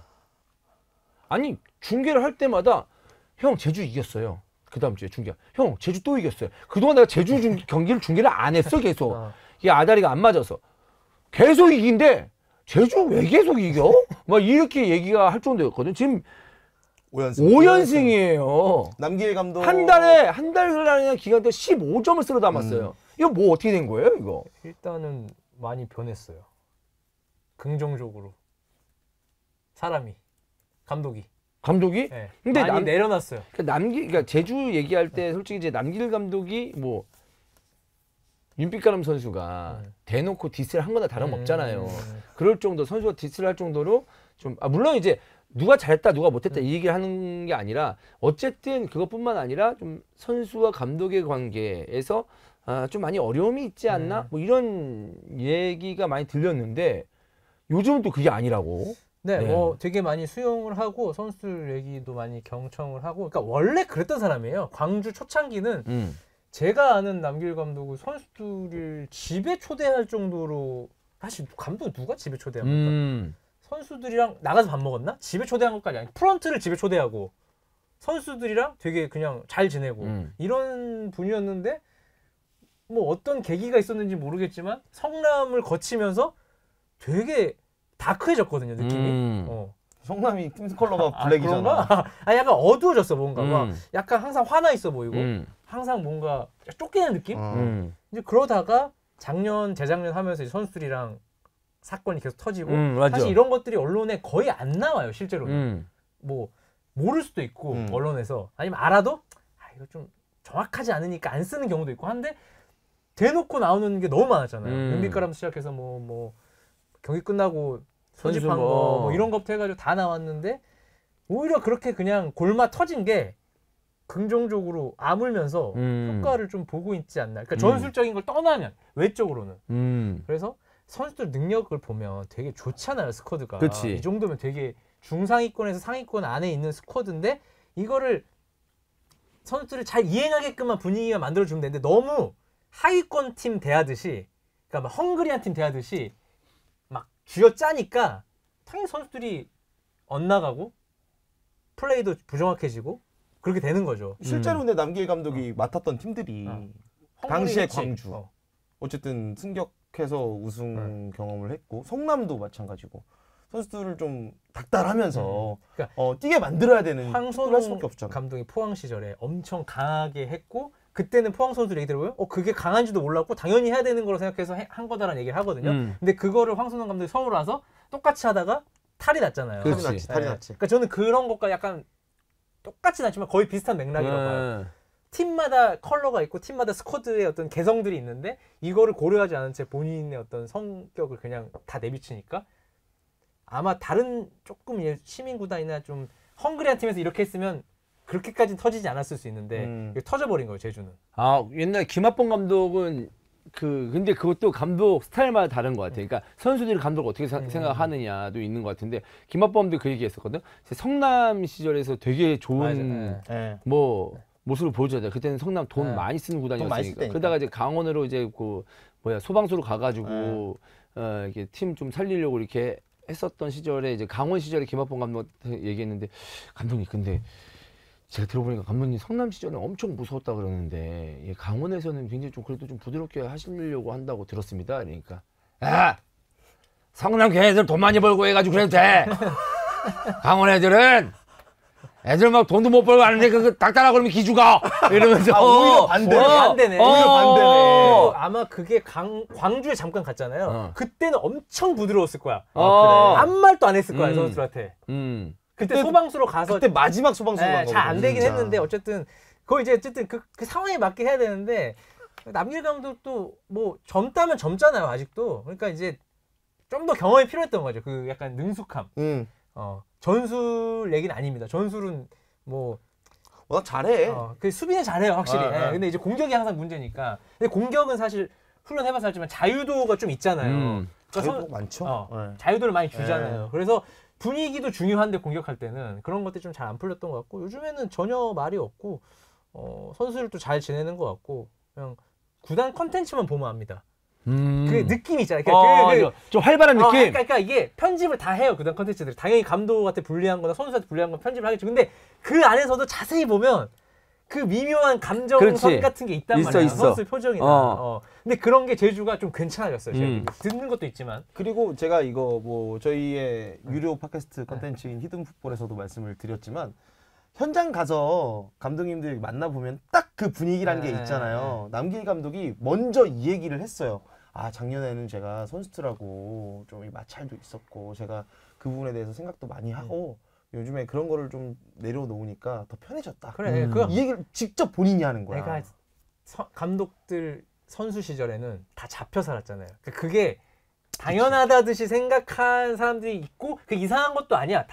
A: 아니 중계를 할 때마다 형 제주 이겼어요. 그 다음 주에 중계. 형 제주 또 이겼어요. 그동안 내가 제주 경기를 안 했어 계속. 이게 아다리가 안 맞아서 계속 이긴데 제주 왜 계속 이겨? 막 이렇게 얘기가 할 정도였거든. 지금 5연승이에요.
B: 남길 감독
A: 한 달이나 기간 동안 15점을 쓸어 담았어요. 이거 뭐 어떻게 된 거예요, 이거?
C: 일단은 많이 변했어요. 긍정적으로. 사람이. 감독이.
A: 네. 근데
C: 많이 내려놨어요.
A: 그러니까 제주 얘기할 때 솔직히 이제 남길 감독이 뭐 윤빛가람 선수가 대놓고 디스를 한 거나 다름없잖아요. 그럴 정도 선수가 디스를 할 정도로 좀 물론 이제 누가 잘했다 누가 못했다 이 얘기를 하는 게 아니라 어쨌든 그것뿐만 아니라 좀 선수와 감독의 관계에서 좀 많이 어려움이 있지 않나 뭐 이런 얘기가 많이 들렸는데 요즘은 또 그게 아니라고.
C: 네, 뭐 되게 많이 수용을 하고 선수들 얘기도 많이 경청을 하고 그러니까 원래 그랬던 사람이에요. 광주 초창기는 제가 아는 남길 감독은 선수들을 집에 초대할 정도로 사실 감독 누가 집에 초대합니까? 선수들이랑 나가서 밥 먹었나? 집에 초대한 것까지 아니고 프런트를 집에 초대하고 선수들이랑 되게 그냥 잘 지내고 이런 분이었는데 뭐 어떤 계기가 있었는지 모르겠지만 성남을 거치면서 되게 다크해졌거든요 느낌이.
B: 성남이 팀 컬러가 블랙이잖아.
C: 그런가? 아 약간 어두워졌어 뭔가가. 약간 항상 화나 있어 보이고 항상 뭔가 쫓기는 느낌? 이제 그러다가 작년 재작년 하면서 이제 선수들이랑 사건이 계속 터지고
A: 맞아.
C: 사실 이런 것들이 언론에 거의 안 나와요 실제로는. 뭐 모를 수도 있고 언론에서 아니면 알아도 이거 좀 정확하지 않으니까 안 쓰는 경우도 있고 한데 대놓고 나오는 게 너무 많았잖아요. 윤빛가람 시작해서 뭐 경기 끝나고 소집한 거 뭐 이런 것부터 해가지고 다 나왔는데 오히려 그렇게 그냥 골마 터진 게 긍정적으로 아물면서 효과를 좀 보고 있지 않나. 그러니까 전술적인 걸 떠나면 외적으로는. 그래서 선수들 능력을 보면 되게 좋잖아요 스쿼드가.
A: 그치.
C: 이 정도면 되게 중상위권에서 상위권 안에 있는 스쿼드인데 이거를 선수들을 잘 이행하게끔만 분위기만 만들어주면 되는데 너무 하위권 팀 대하듯이 그러니까 막 헝그리한 팀 대하듯이 막 쥐어짜니까 당연히 선수들이 엇나가고 플레이도 부정확해지고 그렇게 되는 거죠.
B: 실제로 근데 남길 감독이 맡았던 팀들이 당시에 광주 어쨌든 승격해서 우승 경험을 했고 성남도 마찬가지고 선수들을 좀 닥달하면서
C: 그러니까
B: 뛰게 만들어야 되는
C: 황선홍 감독이 포항 시절에 엄청 강하게 했고 그때는 포항 선수들 얘기 들어보면 그게 강한지도 몰랐고 당연히 해야 되는 거로 생각해서 한 거다라는 얘기를 하거든요. 근데 그거를 황선홍 감독이 서울 와서 똑같이 하다가 탈이 났잖아요.
B: 탈이 났지.
C: 그러니까 저는 그런 것과 약간 똑같진 않지만 거의 비슷한 맥락이라고 봐요. 팀마다 컬러가 있고 팀마다 스쿼드의 어떤 개성들이 있는데 이거를 고려하지 않은 채 본인의 어떤 성격을 그냥 다 내비치니까 아마 다른 조금 시민구단이나 좀 헝그리한 팀에서 이렇게 했으면 그렇게까지는 터지지 않았을 수 있는데 터져버린 거예요 제주는.
A: 옛날 김학범 감독은 근데 그것도 감독 스타일마다 다른 것 같아요. 그러니까 선수들이 감독을 어떻게 생각하느냐도 있는 것 같은데 김학범도 그 얘기했었거든. 성남 시절에서 되게 좋은 모습을 보여줬잖아요. 그때는 성남 돈 많이 쓰는 구단이었으니까. 그러다가 이제 강원으로 이제 소방서로 가가지고 이렇게 팀 좀 살리려고 이렇게 했었던 시절에 이제 강원 시절에 김학범 감독한테 얘기했는데 감독님 근데 제가 들어보니까 감독님 성남 시절에 엄청 무서웠다 그러는데 강원에서는 굉장히 좀 그래도 좀 부드럽게 하시려고 한다고 들었습니다. 그러니까 성남 걔네들 돈 많이 벌고 해가지고 그래도 돼. 강원 애들은 애들 막 돈도 못 벌고 하는데 그 닥달하고 그러면 기죽어 이러면서
B: 오히려 반대네.
C: 오히려
B: 반대네.
C: 아마 그게 광주에 잠깐 갔잖아요. 그때는 엄청 부드러웠을 거야.
B: 그래.
C: 아무 말도 안 했을 거야 선수들한테. 그때 소방수로 가서
B: 그때 마지막 소방수로 간 거거든.
C: 잘 안 되긴 했는데 어쨌든 그 상황에 맞게 해야 되는데 남길 감독도 뭐 젊다면 젊잖아요 아직도. 그러니까 이제 좀 더 경험이 필요했던 거죠. 그 약간 능숙함. 전술 얘기는 아닙니다. 전술은 뭐
B: 워낙 잘해.
C: 그 수비는 잘해요 확실히. 근데 이제 공격이 항상 문제니까. 근데 공격은 사실 훈련해봐서 알지만 자유도가 좀 있잖아요.
B: 자유도 많죠.
C: 자유도를 많이 주잖아요. 그래서 분위기도 중요한데 공격할 때는 그런 것들이 좀 잘 안 풀렸던 것 같고 요즘에는 전혀 말이 없고 선수들도 잘 지내는 것 같고 그냥 구단 컨텐츠만 보면 압니다. 그 느낌 있잖아요.
A: 좀 활발한 느낌.
C: 그러니까 이게 편집을 다 해요. 구단 컨텐츠들이. 당연히 감독한테 불리한 거나 선수한테 불리한 건 편집을 하겠죠. 근데 그 안에서도 자세히 보면 그 미묘한 감정선 같은 게 있단 말이야. 선수 표정이나. 근데 그런 게 제주가 좀 괜찮아졌어요. 듣는 것도 있지만.
B: 그리고 제가 이거 저희의 유료 팟캐스트 컨텐츠인 히든 풋볼에서도 말씀을 드렸지만 현장 가서 감독님들 만나보면 딱 그 분위기라는 게 있잖아요. 남길 감독이 먼저 이 얘기를 했어요. 작년에는 제가 선수들하고 좀 마찰도 있었고 제가 그 부분에 대해서 생각도 많이 하고 요즘에 그런 거를 좀 내려놓으니까 더 편해졌다.
C: 그래.
B: 이 얘기를 직접 본인이 하는 거야.
C: 내가 감독들 선수 시절에는 다 잡혀 살았잖아요. 그게 당연하다듯이 생각한 사람들이 있고 그 이상한 것도 아니야.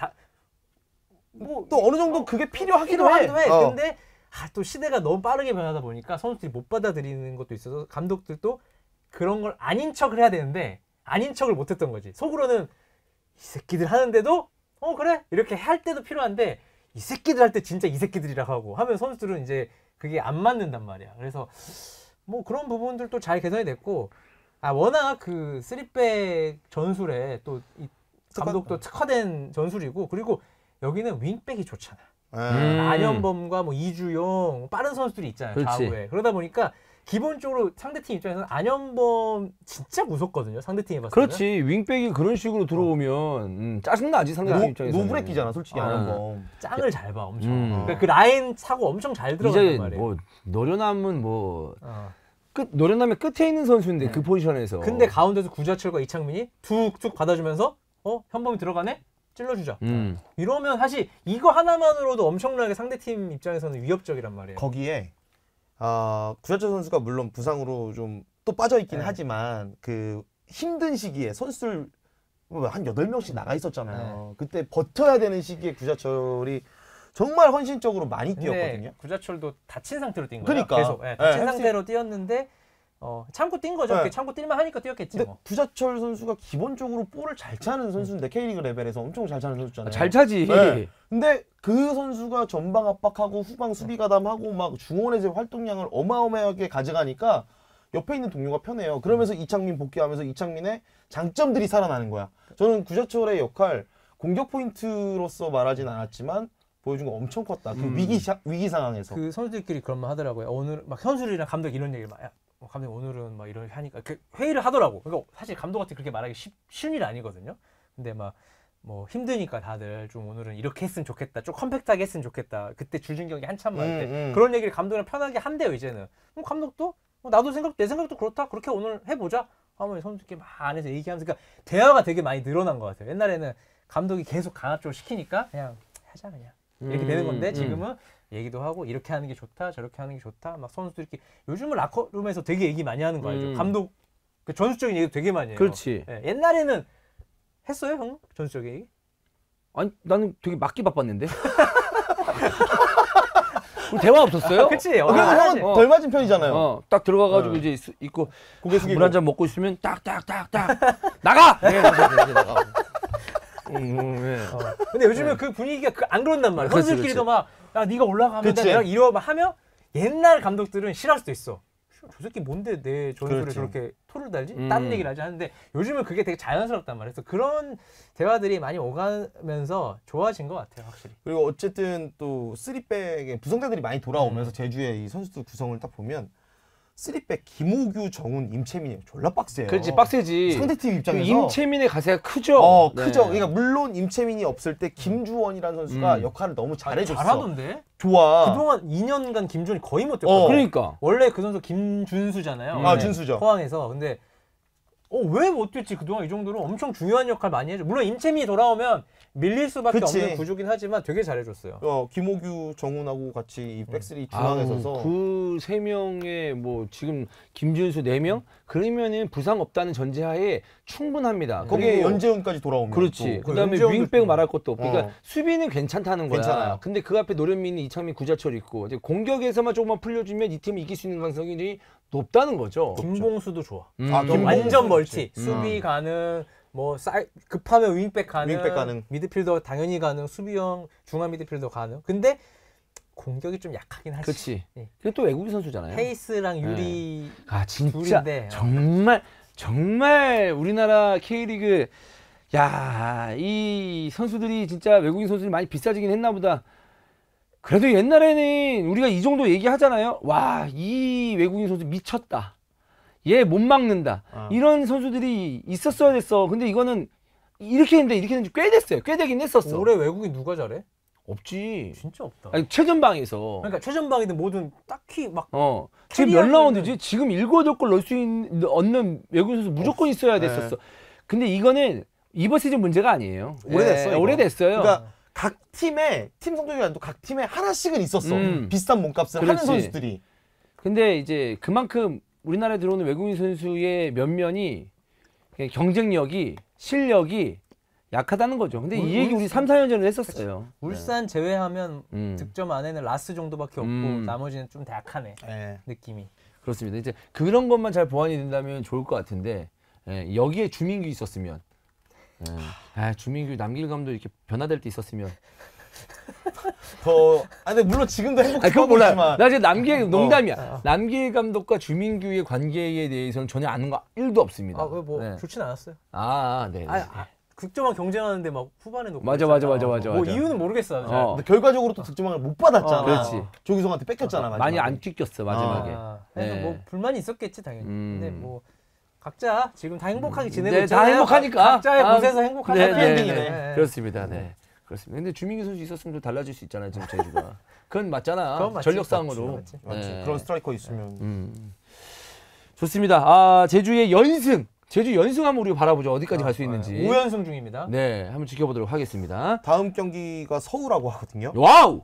B: 또 어느 정도 그게 필요하기도 해.
C: 근데 또 시대가 너무 빠르게 변하다 보니까 선수들이 못 받아들이는 것도 있어서 감독들도 그런 걸 아닌 척을 해야 되는데 아닌 척을 못했던 거지. 속으로는 이 새끼들 하는데도 그래 이렇게 할 때도 필요한데 이 새끼들 할 때 진짜 이 새끼들이라고 하고 하면 선수들은 이제 그게 안 맞는단 말이야. 그래서 뭐 그런 부분들도 잘 개선이 됐고 워낙 그 3백 전술에 또 이 감독도 특화된 전술이고 그리고 여기는 윙백이 좋잖아. 안현범과 뭐 이주용 빠른 선수들이 있잖아요.
A: 그렇지.
C: 좌우에. 그러다 보니까 기본적으로 상대팀 입장에서는 안현범 진짜 무섭거든요. 상대팀이 봤을 때는.
A: 그렇지. 윙백이 그런 식으로 들어오면 짜증나지 상대팀 입장에서는.
B: 노브레끼잖아 솔직히 안현범.
C: 짱을 잘 봐 엄청. 그러니까 그 라인 차고 엄청 잘 들어간단
A: 이제
C: 말이에요.
A: 뭐 노련함은 뭐 노련함의 끝에 있는 선수인데
C: 네.
A: 그 포지션에서.
C: 근데 가운데서 구자철과 이창민이 툭툭 받아주면서 현범이 들어가네? 찔러주자. 이러면 사실 이거 하나만으로도 엄청나게 상대팀 입장에서는 위협적이란 말이에요.
B: 거기에 구자철 선수가 물론 부상으로 좀 또 빠져 있긴
C: 네.
B: 하지만 그 힘든 시기에 선수들 한 8명씩 나가 있었잖아요. 그때 버텨야 되는 시기에 구자철이 정말 헌신적으로 많이 뛰었거든요.
C: 구자철도 다친 상태로 뛴 거예요.
B: 그러니까.
C: 계속 다친
B: 네,
C: 상태로 뛰었는데 참고 뛴 거죠.
B: 네.
C: 참고 뛸만 하니까 뛰었겠지
B: 근데
C: 뭐.
B: 구자철 선수가 기본적으로 볼을 잘 차는 선수인데 K리그 레벨에서 엄청 잘 차는 선수잖아요.
A: 잘 차지.
B: 네. 근데 그 선수가 전방 압박하고 후방 수비 가담하고 막 중원에서 활동량을 어마어마하게 가져가니까 옆에 있는 동료가 편해요. 그러면서 이창민 복귀하면서 이창민의 장점들이 살아나는 거야. 저는 구자철의 역할 공격 포인트로서 말하진 않았지만 보여준 거 엄청 컸다. 그 위기 상황에서.
C: 그 선수들끼리 그런 말 하더라고요. 오늘 막 현수이랑 감독 이런 얘기를 막 감독 오늘은 막 이렇게 하니까 그 회의를 하더라고. 그러니까 사실 감독한테 그렇게 말하기 쉬운 일 아니거든요. 근데 막 뭐 힘드니까 다들 좀 오늘은 이렇게 했으면 좋겠다. 좀 컴팩트하게 했으면 좋겠다. 그때 주진경이 한참 말할 때 그런 얘기를 감독이랑 편하게 한대요 이제는. 그럼 감독도 나도 내 생각도 그렇다. 그렇게 오늘 해보자. 하면 선수들끼리 막 안에서 얘기하면서 그러니까 대화가 되게 많이 늘어난 것 같아요. 옛날에는 감독이 계속 강압 쪽으로 시키니까 그냥 하자 그냥 이렇게 되는 건데 지금은 얘기도 하고 이렇게 하는 게 좋다 저렇게 하는 게 좋다 막 선수들끼리 요즘은 라커룸에서 되게 얘기 많이 하는 거 알죠? 감독 그 전술적인 얘기도 되게 많이 해요.
A: 그렇지.
C: 네, 옛날에는 했어요 형? 전술적인 얘기?
A: 아니 나는 되게 맞기 바빴는데. 대화 없었어요?
C: 그치.
B: 그래도 형은 덜 맞은 편이잖아요.
A: 딱 들어가가지고 이제 있고
B: 고개 숙이고
A: 물 한 잔 먹고 있으면 딱딱딱딱 나가. 네, 나가. 네.
C: 근데 요즘은 그 분위기가 안 그런단 말이야.
A: 그렇지,
C: 선수들끼리도 막 야 네가 올라가면
B: 그치.
C: 내가 이러 막 하면 옛날 감독들은 싫어할 수도 있어. 저 새끼 뭔데 내 전술에
B: 그렇지.
C: 저렇게 토를 달지? 딴 얘기를 하지 하는데 요즘은 그게 되게 자연스럽단 말이야. 그래서 그런 대화들이 많이 오가면서 좋아진 것 같아요, 확실히.
B: 그리고 어쨌든 또 3백에 부상자들이 많이 돌아오면서 제주의 이 선수들 구성을 딱 보면 3백 김호규, 정훈, 임채민이 졸라 빡세요.
A: 그렇지 빡세지.
B: 상대팀 입장에서
A: 임채민의 가세가 크죠.
B: 크죠.
A: 네.
B: 그러니까 물론 임채민이 없을 때 김주원이라는 선수가 역할을 너무 잘해줬어.
C: 잘하던데?
B: 좋아.
C: 그동안 2년간 김준이 거의 못 뛰었거든.
A: 그러니까.
C: 원래 그 선수 김준수잖아요.
B: 아, 준수죠.
C: 포항에서. 근데 왜 못 뛰었지? 그동안 이 정도로 엄청 중요한 역할 많이 해줘. 물론 임채민이 돌아오면 밀릴 수밖에
B: 그치.
C: 없는 구조긴 하지만 되게 잘해줬어요.
B: 김호규, 정훈하고 같이 이 백스리 중앙에 서서
A: 그 세 명의 뭐 지금 김준수 4명 그러면은 부상 없다는 전제하에 충분합니다.
B: 거기에
A: 그리고
B: 연재훈까지 돌아오면
A: 그렇지.
B: 또
A: 그다음에
C: 연재훈도
A: 윙백
C: 또.
A: 말할 것도 없고. 그러니까 수비는 괜찮다는 거야.
B: 괜찮아요.
A: 근데 그 앞에 노련민이 이창민, 구자철 있고 이제 공격에서만 조금만 풀려주면 이 팀이 이길 수 있는 가능성이 높다는 거죠.
C: 김봉수도 좋아.
B: 김봉수
C: 완전 멀티.
B: 그렇지.
C: 수비 가능. 뭐 급하면 윙백 가능.
B: 윙백 가능.
C: 미드필더 당연히 가능. 수비형 중앙 미드필더 가능. 근데 공격이 좀 약하긴 하지.
A: 그렇지.
C: 예.
A: 그게 또 외국인 선수잖아요.
C: 페이스랑 유리
A: 아 진짜
C: 둘인데,
A: 정말 우리나라 K리그 이 선수들이 진짜 외국인 선수들이 많이 비싸지긴 했나 보다. 그래도 옛날에는 우리가 이 정도 얘기하잖아요. 와, 이 외국인 선수 미쳤다. 얘 못 막는다. 이런 선수들이 있었어야 됐어. 근데 이거는 이렇게 했는지 꽤 됐어요. 꽤 되긴 했었어.
C: 올해 외국인 누가 잘해?
A: 없지.
C: 진짜 없다.
A: 아니, 최전방에서.
C: 그러니까 최전방이든 뭐든 딱히 막
A: 지금 몇 라운드지? 지금 7-8골 넣을 수 얻는 외국인 선수 무조건 있어야 됐었어. 근데 이거는 이번 시즌 문제가 아니에요.
B: 오래됐어요. 이거.
A: 오래됐어요.
B: 그러니까 각 팀에 팀 성적이 안 돼. 각 팀에 하나씩은 있었어. 비슷한 몸값을
A: 그렇지.
B: 하는 선수들이.
A: 근데 이제 그만큼 우리나라에 들어오는 외국인 선수의 면면이 그냥 경쟁력이 실력이 약하다는 거죠. 근데 이 얘기 우리 3, 4년 전에 했었어요.
C: 울산 제외하면 득점 안에는 라스 정도밖에 없고 나머지는 좀 더 약하네. 느낌이.
A: 그렇습니다. 이제 그런 것만 잘 보완이 된다면 좋을 것 같은데 여기에 주민규 있었으면 주민규 남길 감독 이렇게 변화될 때 있었으면
B: 근데 물론 지금도
A: 그거
B: 행복하고
A: 몰라.
B: 있지만
A: 나 지금 남길 농담이야. 남길 감독과 주민규의 관계에 대해서는 전혀 아는 거 1도 없습니다.
C: 좋진 않았어요.
A: 네.
C: 득점왕 경쟁하는데 막 후반에 놓고
A: 맞아.
C: 뭐 이유는 모르겠어.
B: 근데 결과적으로 또 득점왕을 못 받았잖아.
A: 그렇지.
B: 조기성한테 뺏겼잖아.
A: 많이
B: 마지막에.
A: 안 튀겼어 마지막에.
C: 그래서
A: 네.
C: 뭐 불만이 있었겠지 당연히. 근데 뭐 각자 지금 다 행복하게 지내고
A: 네,
C: 있잖아요.
A: 다 행복하니까.
C: 각자의 곳에서 행복하다는
A: 네,
B: 엔딩이네.
A: 그렇습니다. 네. 그렇습니다. 근데 주민규 선수 있었으면 좀 달라질 수 있잖아요, 지금 제주가. 그건 맞잖아.
C: 그건 맞지.
A: 전력상으로.
C: 맞지.
B: 맞지. 그런 스트라이커 있으면.
A: 좋습니다. 아, 제주의 연승. 제주 연승 한번 우리가 바라보죠. 어디까지 갈 수 있는지.
C: 5연승 중입니다.
A: 네, 한번 지켜보도록 하겠습니다.
B: 다음 경기가 서울하고 하거든요.
A: 와우!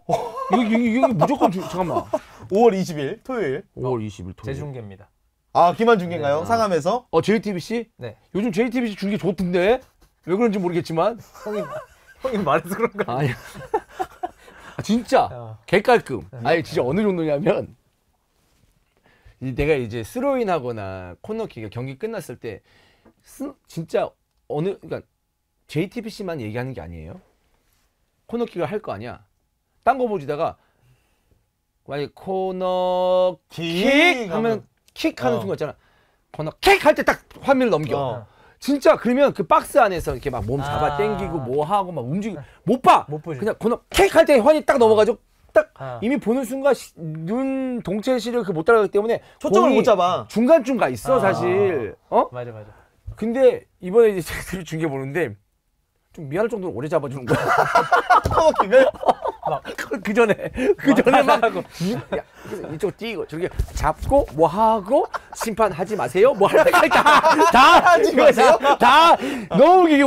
A: 이거 무조건 잠깐만.
B: 5월 20일 토요일.
A: 5월 20일 토요일.
C: 제중계입니다.
B: 아, 기만 중계인가요?
A: 네.
B: 상암에서?
A: JTBC?
C: 네.
A: 요즘 JTBC 중계 좋던데? 왜 그런지 모르겠지만.
C: 형이 말해서 그런 거
A: 아니. 아, 진짜.
C: 어.
A: 개깔끔. 아니, 진짜 어느 정도냐면. 내가 이제 스로인 하거나 코너킥 경기 끝났을 때 진짜 그러니까 JTBC만 얘기하는 게 아니에요. 코너킥을 할 거 아니야. 딴 거 보지다가 만약 코너킥 하면 킥 하는 순간 있잖아. 코너킥 할 때 딱 화면을 넘겨. 진짜 그러면 그 박스 안에서 이렇게 막 몸 잡아 당기고 뭐 하고 막 움직이고 못 봐.
C: 못 보지.
A: 그냥 코너킥 할 때 환이 딱 넘어가지고 딱
C: 어.
A: 이미 보는 순간 눈 동체 시력을 못 따라가기 때문에
B: 초점을
A: 공이
B: 못 잡아.
A: 중간쯤 가 있어 사실.
C: 맞아.
A: 근데 이번에 이제 제가 중계 보는데 좀 미안할 정도로 오래 잡아주는 거야.
B: 코너킥을?
A: 그 전에 막 이쪽 뛰고 저렇게 잡고 뭐 하고 심판 하지 마세요. 뭐 할 때까지 다 하지 마세요. 다 너무 이게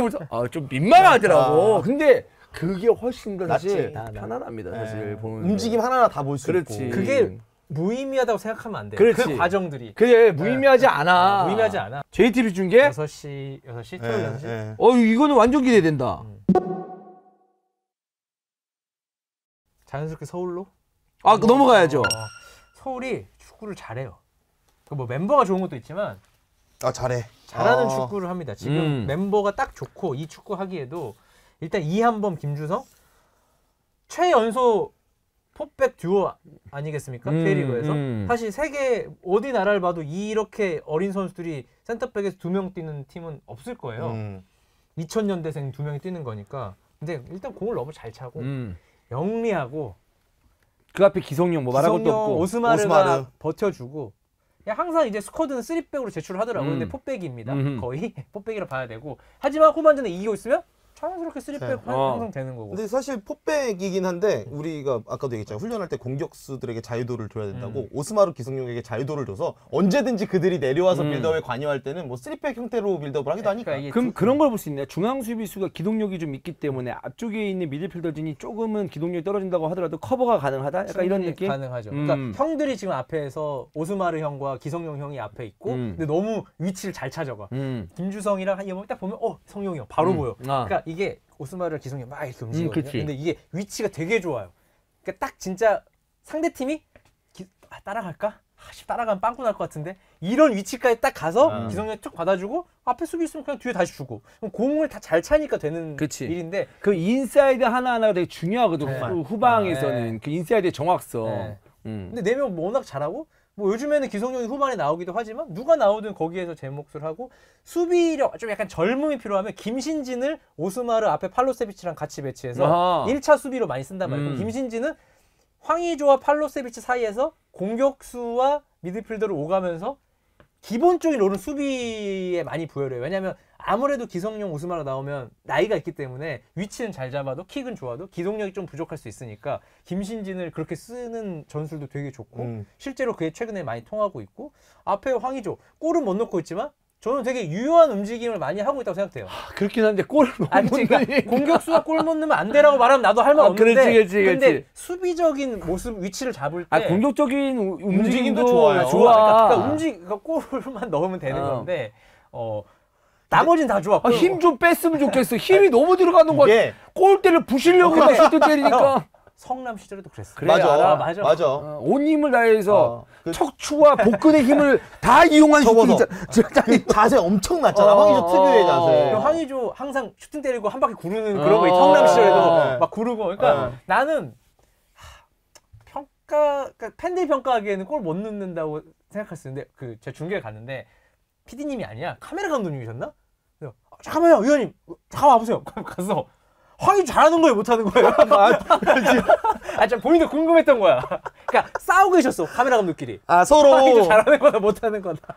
A: 좀 민망하더라고. 근데 그게 훨씬 더 사실
B: 낫지.
A: 편안합니다. 사실 보는
B: 움직임 하나하나 다 볼 수
A: 그렇지.
B: 있고.
C: 그게 무의미하다고 생각하면 안 돼.
A: 그렇지.
C: 그 과정들이
A: 그래 무의미하지 않아.
C: 무의미하지 않아.
A: JTBC 중계?
C: 6시 토요일 6시.
A: 이거는 완전 기대된다.
C: 자연스럽게 서울로?
A: 넘어가야죠.
C: 서울이 축구를 잘해요. 뭐 멤버가 좋은 것도 있지만
B: 아, 잘해.
C: 잘하는 축구를 합니다. 지금
A: 음.
C: 멤버가 딱 좋고 이 축구 하기에도 일단 이한범, 김주성 최연소 포백 듀오 아니겠습니까? K리그에서 사실 세계 어디 나라를 봐도 이렇게 어린 선수들이 센터백에서 2명 뛰는 팀은 없을 거예요. 2000년대생 2명이 뛰는 거니까. 근데 일단 공을 너무 잘 차고 영리하고
A: 그 앞에 기성용 뭐 말할 것도
C: 기성용,
A: 없고.
C: 오스마르가
B: 오스마르.
C: 버텨주고 항상 이제 스쿼드는 3백으로 제출을 하더라고요. 근데 포백입니다.
A: 음흠.
C: 거의 포백이라 봐야 되고. 하지만 후반전에 이기고 있으면 자연스럽게 3백 항상 되는 거고.
B: 근데 사실 포백이긴 한데 우리가 아까도 얘기했잖아요. 훈련할 때 공격수들에게 자유도를 줘야 된다고. 오스마르 기성용에게 자유도를 줘서 언제든지 그들이 내려와서 빌드업에 관여할 때는 뭐 3백 형태로 빌드업을 하기도 하니까.
C: 그러니까 이게
A: 그럼 그런 걸 볼 수 있네. 중앙 수비수가 기동력이 좀 있기 때문에 앞쪽에 있는 미드필더진이 조금은 기동력이 떨어진다고 하더라도 커버가 가능하다. 약간 이런 느낌.
C: 가능하죠. 그러니까 형들이 지금 앞에서 오스마르 형과 기성용 형이 앞에 있고, 근데 너무 위치를 잘 찾아가. 김주성이랑 한 이거 딱 보면 성용이 형 바로 보여. 그러니까 이게 오스마르 기성용 막 이렇게 움직이거든요.
A: 그치.
C: 근데 이게 위치가 되게 좋아요. 그러니까 딱 진짜 상대 팀이 따라갈까? 따라가면 빵꾸 날 것 같은데 이런 위치까지 딱 가서 기성용이 툭 받아주고 앞에 수비 있으면 그냥 뒤에 다시 주고 그럼 공을 다 잘 차니까 되는
A: 그치.
C: 일인데
A: 그 인사이드 하나하나가 되게 중요하거든.
C: 네.
A: 후방에서는 그 인사이드의 정확성.
C: 네. 근데 4명 워낙 잘하고 뭐 요즘에는 기성용이 후반에 나오기도 하지만 누가 나오든 거기에서 제 몫을 하고 수비력 좀 약간 젊음이 필요하면 김신진을 오스마르 앞에 팔로세비치랑 같이 배치해서 1차 수비로 많이 쓴단 말이에요. 김신진은 황의조와 팔로세비치 사이에서 공격수와 미드필더를 오가면서 기본적인 롤은 수비에 많이 부여를 해요. 왜냐하면 아무래도 기성용, 오스마르 나오면 나이가 있기 때문에 위치는 잘 잡아도 킥은 좋아도 기동력이 좀 부족할 수 있으니까 김신진을 그렇게 쓰는 전술도 되게 좋고 실제로 그게 최근에 많이 통하고 있고 앞에 황의조 골은 못 넣고 있지만 저는 되게 유효한 움직임을 많이 하고 있다고 생각해요.
A: 그렇긴 한데 골을 못
C: 그러니까 공격수가 골 못 넣으면 안 되라고 말하면 나도 할 말 없는데
A: 그렇지.
C: 근데 수비적인 모습 위치를 잡을 때
A: 공격적인 움직임도
B: 좋아요.
C: 그러니까 골만 넣으면 되는 건데 나머진 다 좋아.
A: 힘 좀 뺐으면 좋겠어. 힘이 너무 들어가는 거야.
B: 이게
A: 골대를 부시려고 막 슛을 때리니까.
C: 성남 시절에도 그랬어.
A: 그래, 알아.
C: 맞아.
A: 온 힘을 다해서 척추와 복근의 힘을 다 이용한
B: 접어서.
A: 슈팅이잖아.
B: 그 자세 엄청 낮잖아. 황의조 특유의 자세.
C: 황의조 항상 슈팅 때리고 한 바퀴 구르는 그런 거 성남 시절에도 막 구르고. 그러니까 나는 그러니까 팬들 평가하기에는 골 못 넣는다고 생각했었는데 제 중계를 갔는데 PD님이 아니야 카메라 감독님이셨나? 잠깐만요 위원님 잠깐 와보세요. 가서 황희조 잘하는 거예요 못하는 거예요? 좀 본인도 궁금했던 거야. 그러니까 싸우고 계셨어 카메라 감독끼리.
B: 서로
C: 황희조 잘하는 거다 못하는 거다.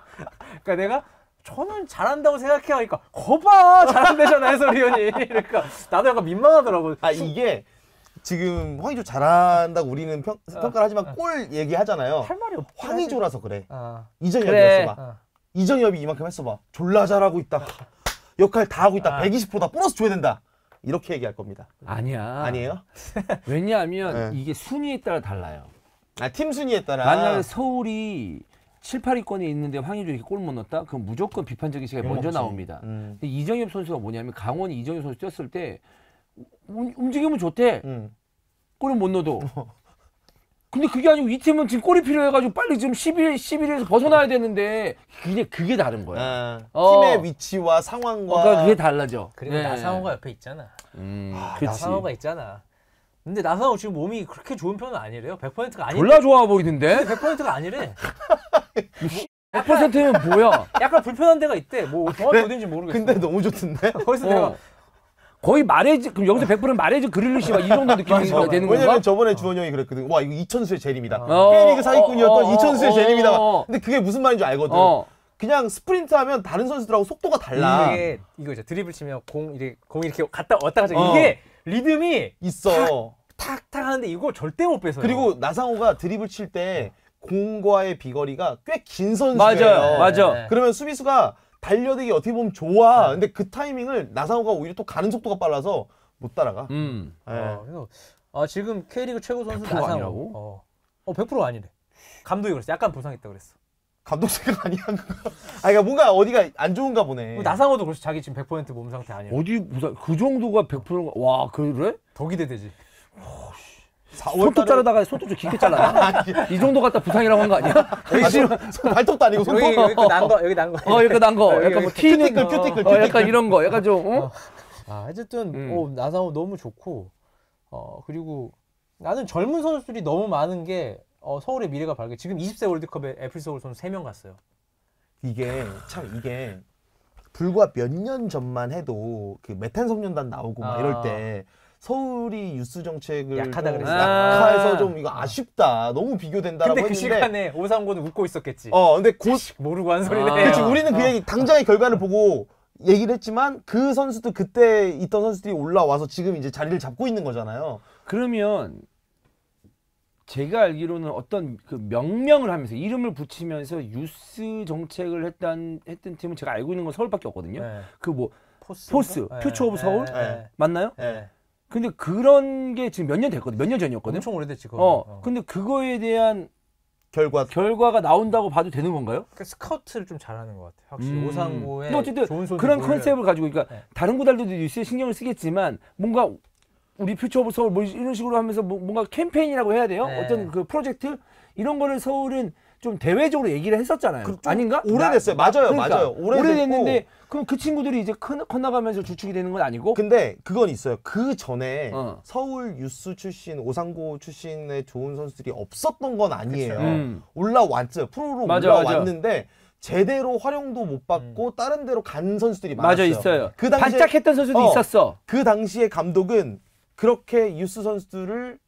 C: 그러니까 내가 저는 잘한다고 생각해요. 그러니까 거봐 잘한대잖아 해설위원이. 그러니까 나도 약간 민망하더라고.
B: 이게 지금 황의조 잘한다고 우리는 평가를 하지만 골 얘기하잖아요.
C: 할 말이 없어.
B: 황의조라서 그래.
C: 그래.
B: 이정엽이었어. 이정엽이 이만큼 했어 봐. 졸라 잘하고 있다. 역할 다 하고 있다. 120%다. 보너스 줘야 된다. 이렇게 얘기할 겁니다.
A: 아니야.
B: 아니에요?
A: 왜냐하면
B: 네.
A: 이게 순위에 따라 달라요.
B: 팀 순위에 따라.
A: 만약에 서울이 7, 8위권에 있는데 황의조 이렇게 골 못 넣었다? 그럼 무조건 비판적인 시각이 먼저
B: 욕먹지.
A: 나옵니다. 근데 이정엽 선수가 뭐냐면 강원이 이정엽 선수 뛰었을 때 움직임은 좋대. 골은 못 넣어도. 근데 그게 아니고 이 팀은 지금 골이 필요해가지고 빨리 지금 11위에서 벗어나야 되는데 그게 다른 거야.
B: 팀의 위치와 상황과.
A: 그러니까 그게 달라져.
C: 그리고 나상호가 옆에 있잖아.
A: 그치.
C: 나상호가 있잖아. 근데 나상호 지금 몸이 그렇게 좋은 편은 아니래요. 100%가 아니래.
A: 졸라 좋아 보이던데?
C: 100%가 아니래.
A: 100%면 뭐야?
C: 약간 불편한 데가 있대. 뭐 정확히 어딘지 모르겠어.
B: 근데 너무 좋던데?
C: 거기서 내가
A: 거의 마레즈 그럼 여기서 100%는 마레즈 그릴리시 막 이 정도 느낌이 되는 건가?
B: 왜냐면 저번에 주원이 형이 그랬거든. 와 이거 이천수의 재림이다.
A: 어.
B: K리그 사기꾼이었던 이천수의 재림이다.
A: 어.
B: 근데 그게 무슨 말인지 알거든. 그냥 스프린트 하면 다른 선수들하고 속도가 달라.
C: 이게 이거죠. 드리블 치면 공 이렇게 갔다 왔다 갔다. 이게 리듬이
B: 있어.
C: 탁탁 하는데 이거 절대 못 뺏어요.
B: 그리고 나상호가 드리블 칠 때 공과의 비거리가 꽤 긴 선수예요.
A: 맞아요. 맞아.
C: 네.
B: 그러면 수비수가 달려들기 어떻게 보면 좋아. 근데 그 타이밍을 나상호가 오히려 또 가는 속도가 빨라서 못 따라가. 네.
C: 그래서 지금 K리그 최고 선수
A: 100%
C: 나상호.
A: 아니라고?
C: 100% 아니래. 감독이 그랬어. 약간 부상했다 그랬어.
B: 감독 생각 아니야 그거. 그러니까 뭔가 어디가 안 좋은가 보네.
C: 나상호도 그렇지. 자기 지금 100% 몸 상태 아니야.
A: 어디 무슨 그 정도가 100%가 와 그래?
C: 더 기대되지.
A: 손톱 자르다가 손톱 좀 깊게 잘라. 이 정도 갖다 부상이라고 한 거 아니야?
B: 발톱도 아니고 손톱.
C: 여기 난 거. 여기 난 거.
A: 여기 난 거. 약간 뭐 튀는
B: 큐티클.
A: 약간 이런 거. 약간 좀
C: 어쨌든 나상호 너무 좋고 그리고 나는 젊은 선수들이 너무 많은 게 서울의 미래가 밝게. 지금 20세 월드컵에 애플 서울 선수 3명 갔어요.
B: 이게 불과 몇 년 전만 해도 그 메탄소년단 나오고 막 이럴 때 서울이 유스 정책을
C: 약하다
B: 좀
C: 그랬어.
B: 약해서 좀 이거 아쉽다. 너무 비교된다라고
C: 근데 그
B: 했는데.
C: 시간에 오상고는 웃고 있었겠지.
B: 근데 곧
C: 모르고 한 소리네.
B: 그치, 우리는 그 얘기 당장의 결과를 보고 얘기를 했지만 그 선수도 그때 있던 선수들이 올라와서 지금 이제 자리를 잡고 있는 거잖아요.
A: 그러면 제가 알기로는 어떤 그 명명을 하면서 이름을 붙이면서 유스 정책을 했던 팀은 제가 알고 있는 건 서울밖에 없거든요.
C: 네.
A: 그 뭐
C: 포스,
A: 퓨처 오브 서울
C: 네.
A: 맞나요?
C: 네.
A: 근데 그런 게 지금 몇 년 됐거든. 몇 년 전이었거든.
C: 엄청 오래됐지. 그거.
A: 근데 그거에 대한
B: 결과가
A: 나온다고 봐도 되는 건가요?
C: 그러니까 스카우트를 좀 잘하는 것 같아. 확실히 오상고의
A: 근데 어쨌든
C: 좋은 선수
A: 그런
C: 몰려요.
A: 컨셉을 가지고 그러니까
C: 네.
A: 다른 구단들도 뉴스에 신경을 쓰겠지만 뭔가 우리 퓨처 오브 서울 뭐 이런 식으로 하면서 뭔가 캠페인이라고 해야 돼요?
C: 네.
A: 어떤 그 프로젝트 이런 거를 서울은 좀 대외적으로 얘기를 했었잖아요. 아닌가?
B: 오래됐어요. 맞아요.
A: 그러니까,
B: 맞아요.
A: 오래됐는데 그럼 그 친구들이 이제 커나가면서 주축이 되는 건 아니고?
B: 근데 그건 있어요. 그 전에
A: 서울
B: 유스 출신, 오상고 출신의 좋은 선수들이 없었던 건 아니에요.
A: 그쵸.
B: 올라왔죠. 프로로 올라왔는데 제대로 활용도 못 받고 다른 데로 간 선수들이 많았어요.
A: 맞아 있어요.
B: 그 당시에
A: 반짝했던 선수도 있었어.
B: 그 당시에 감독은 그렇게 유스 선수들을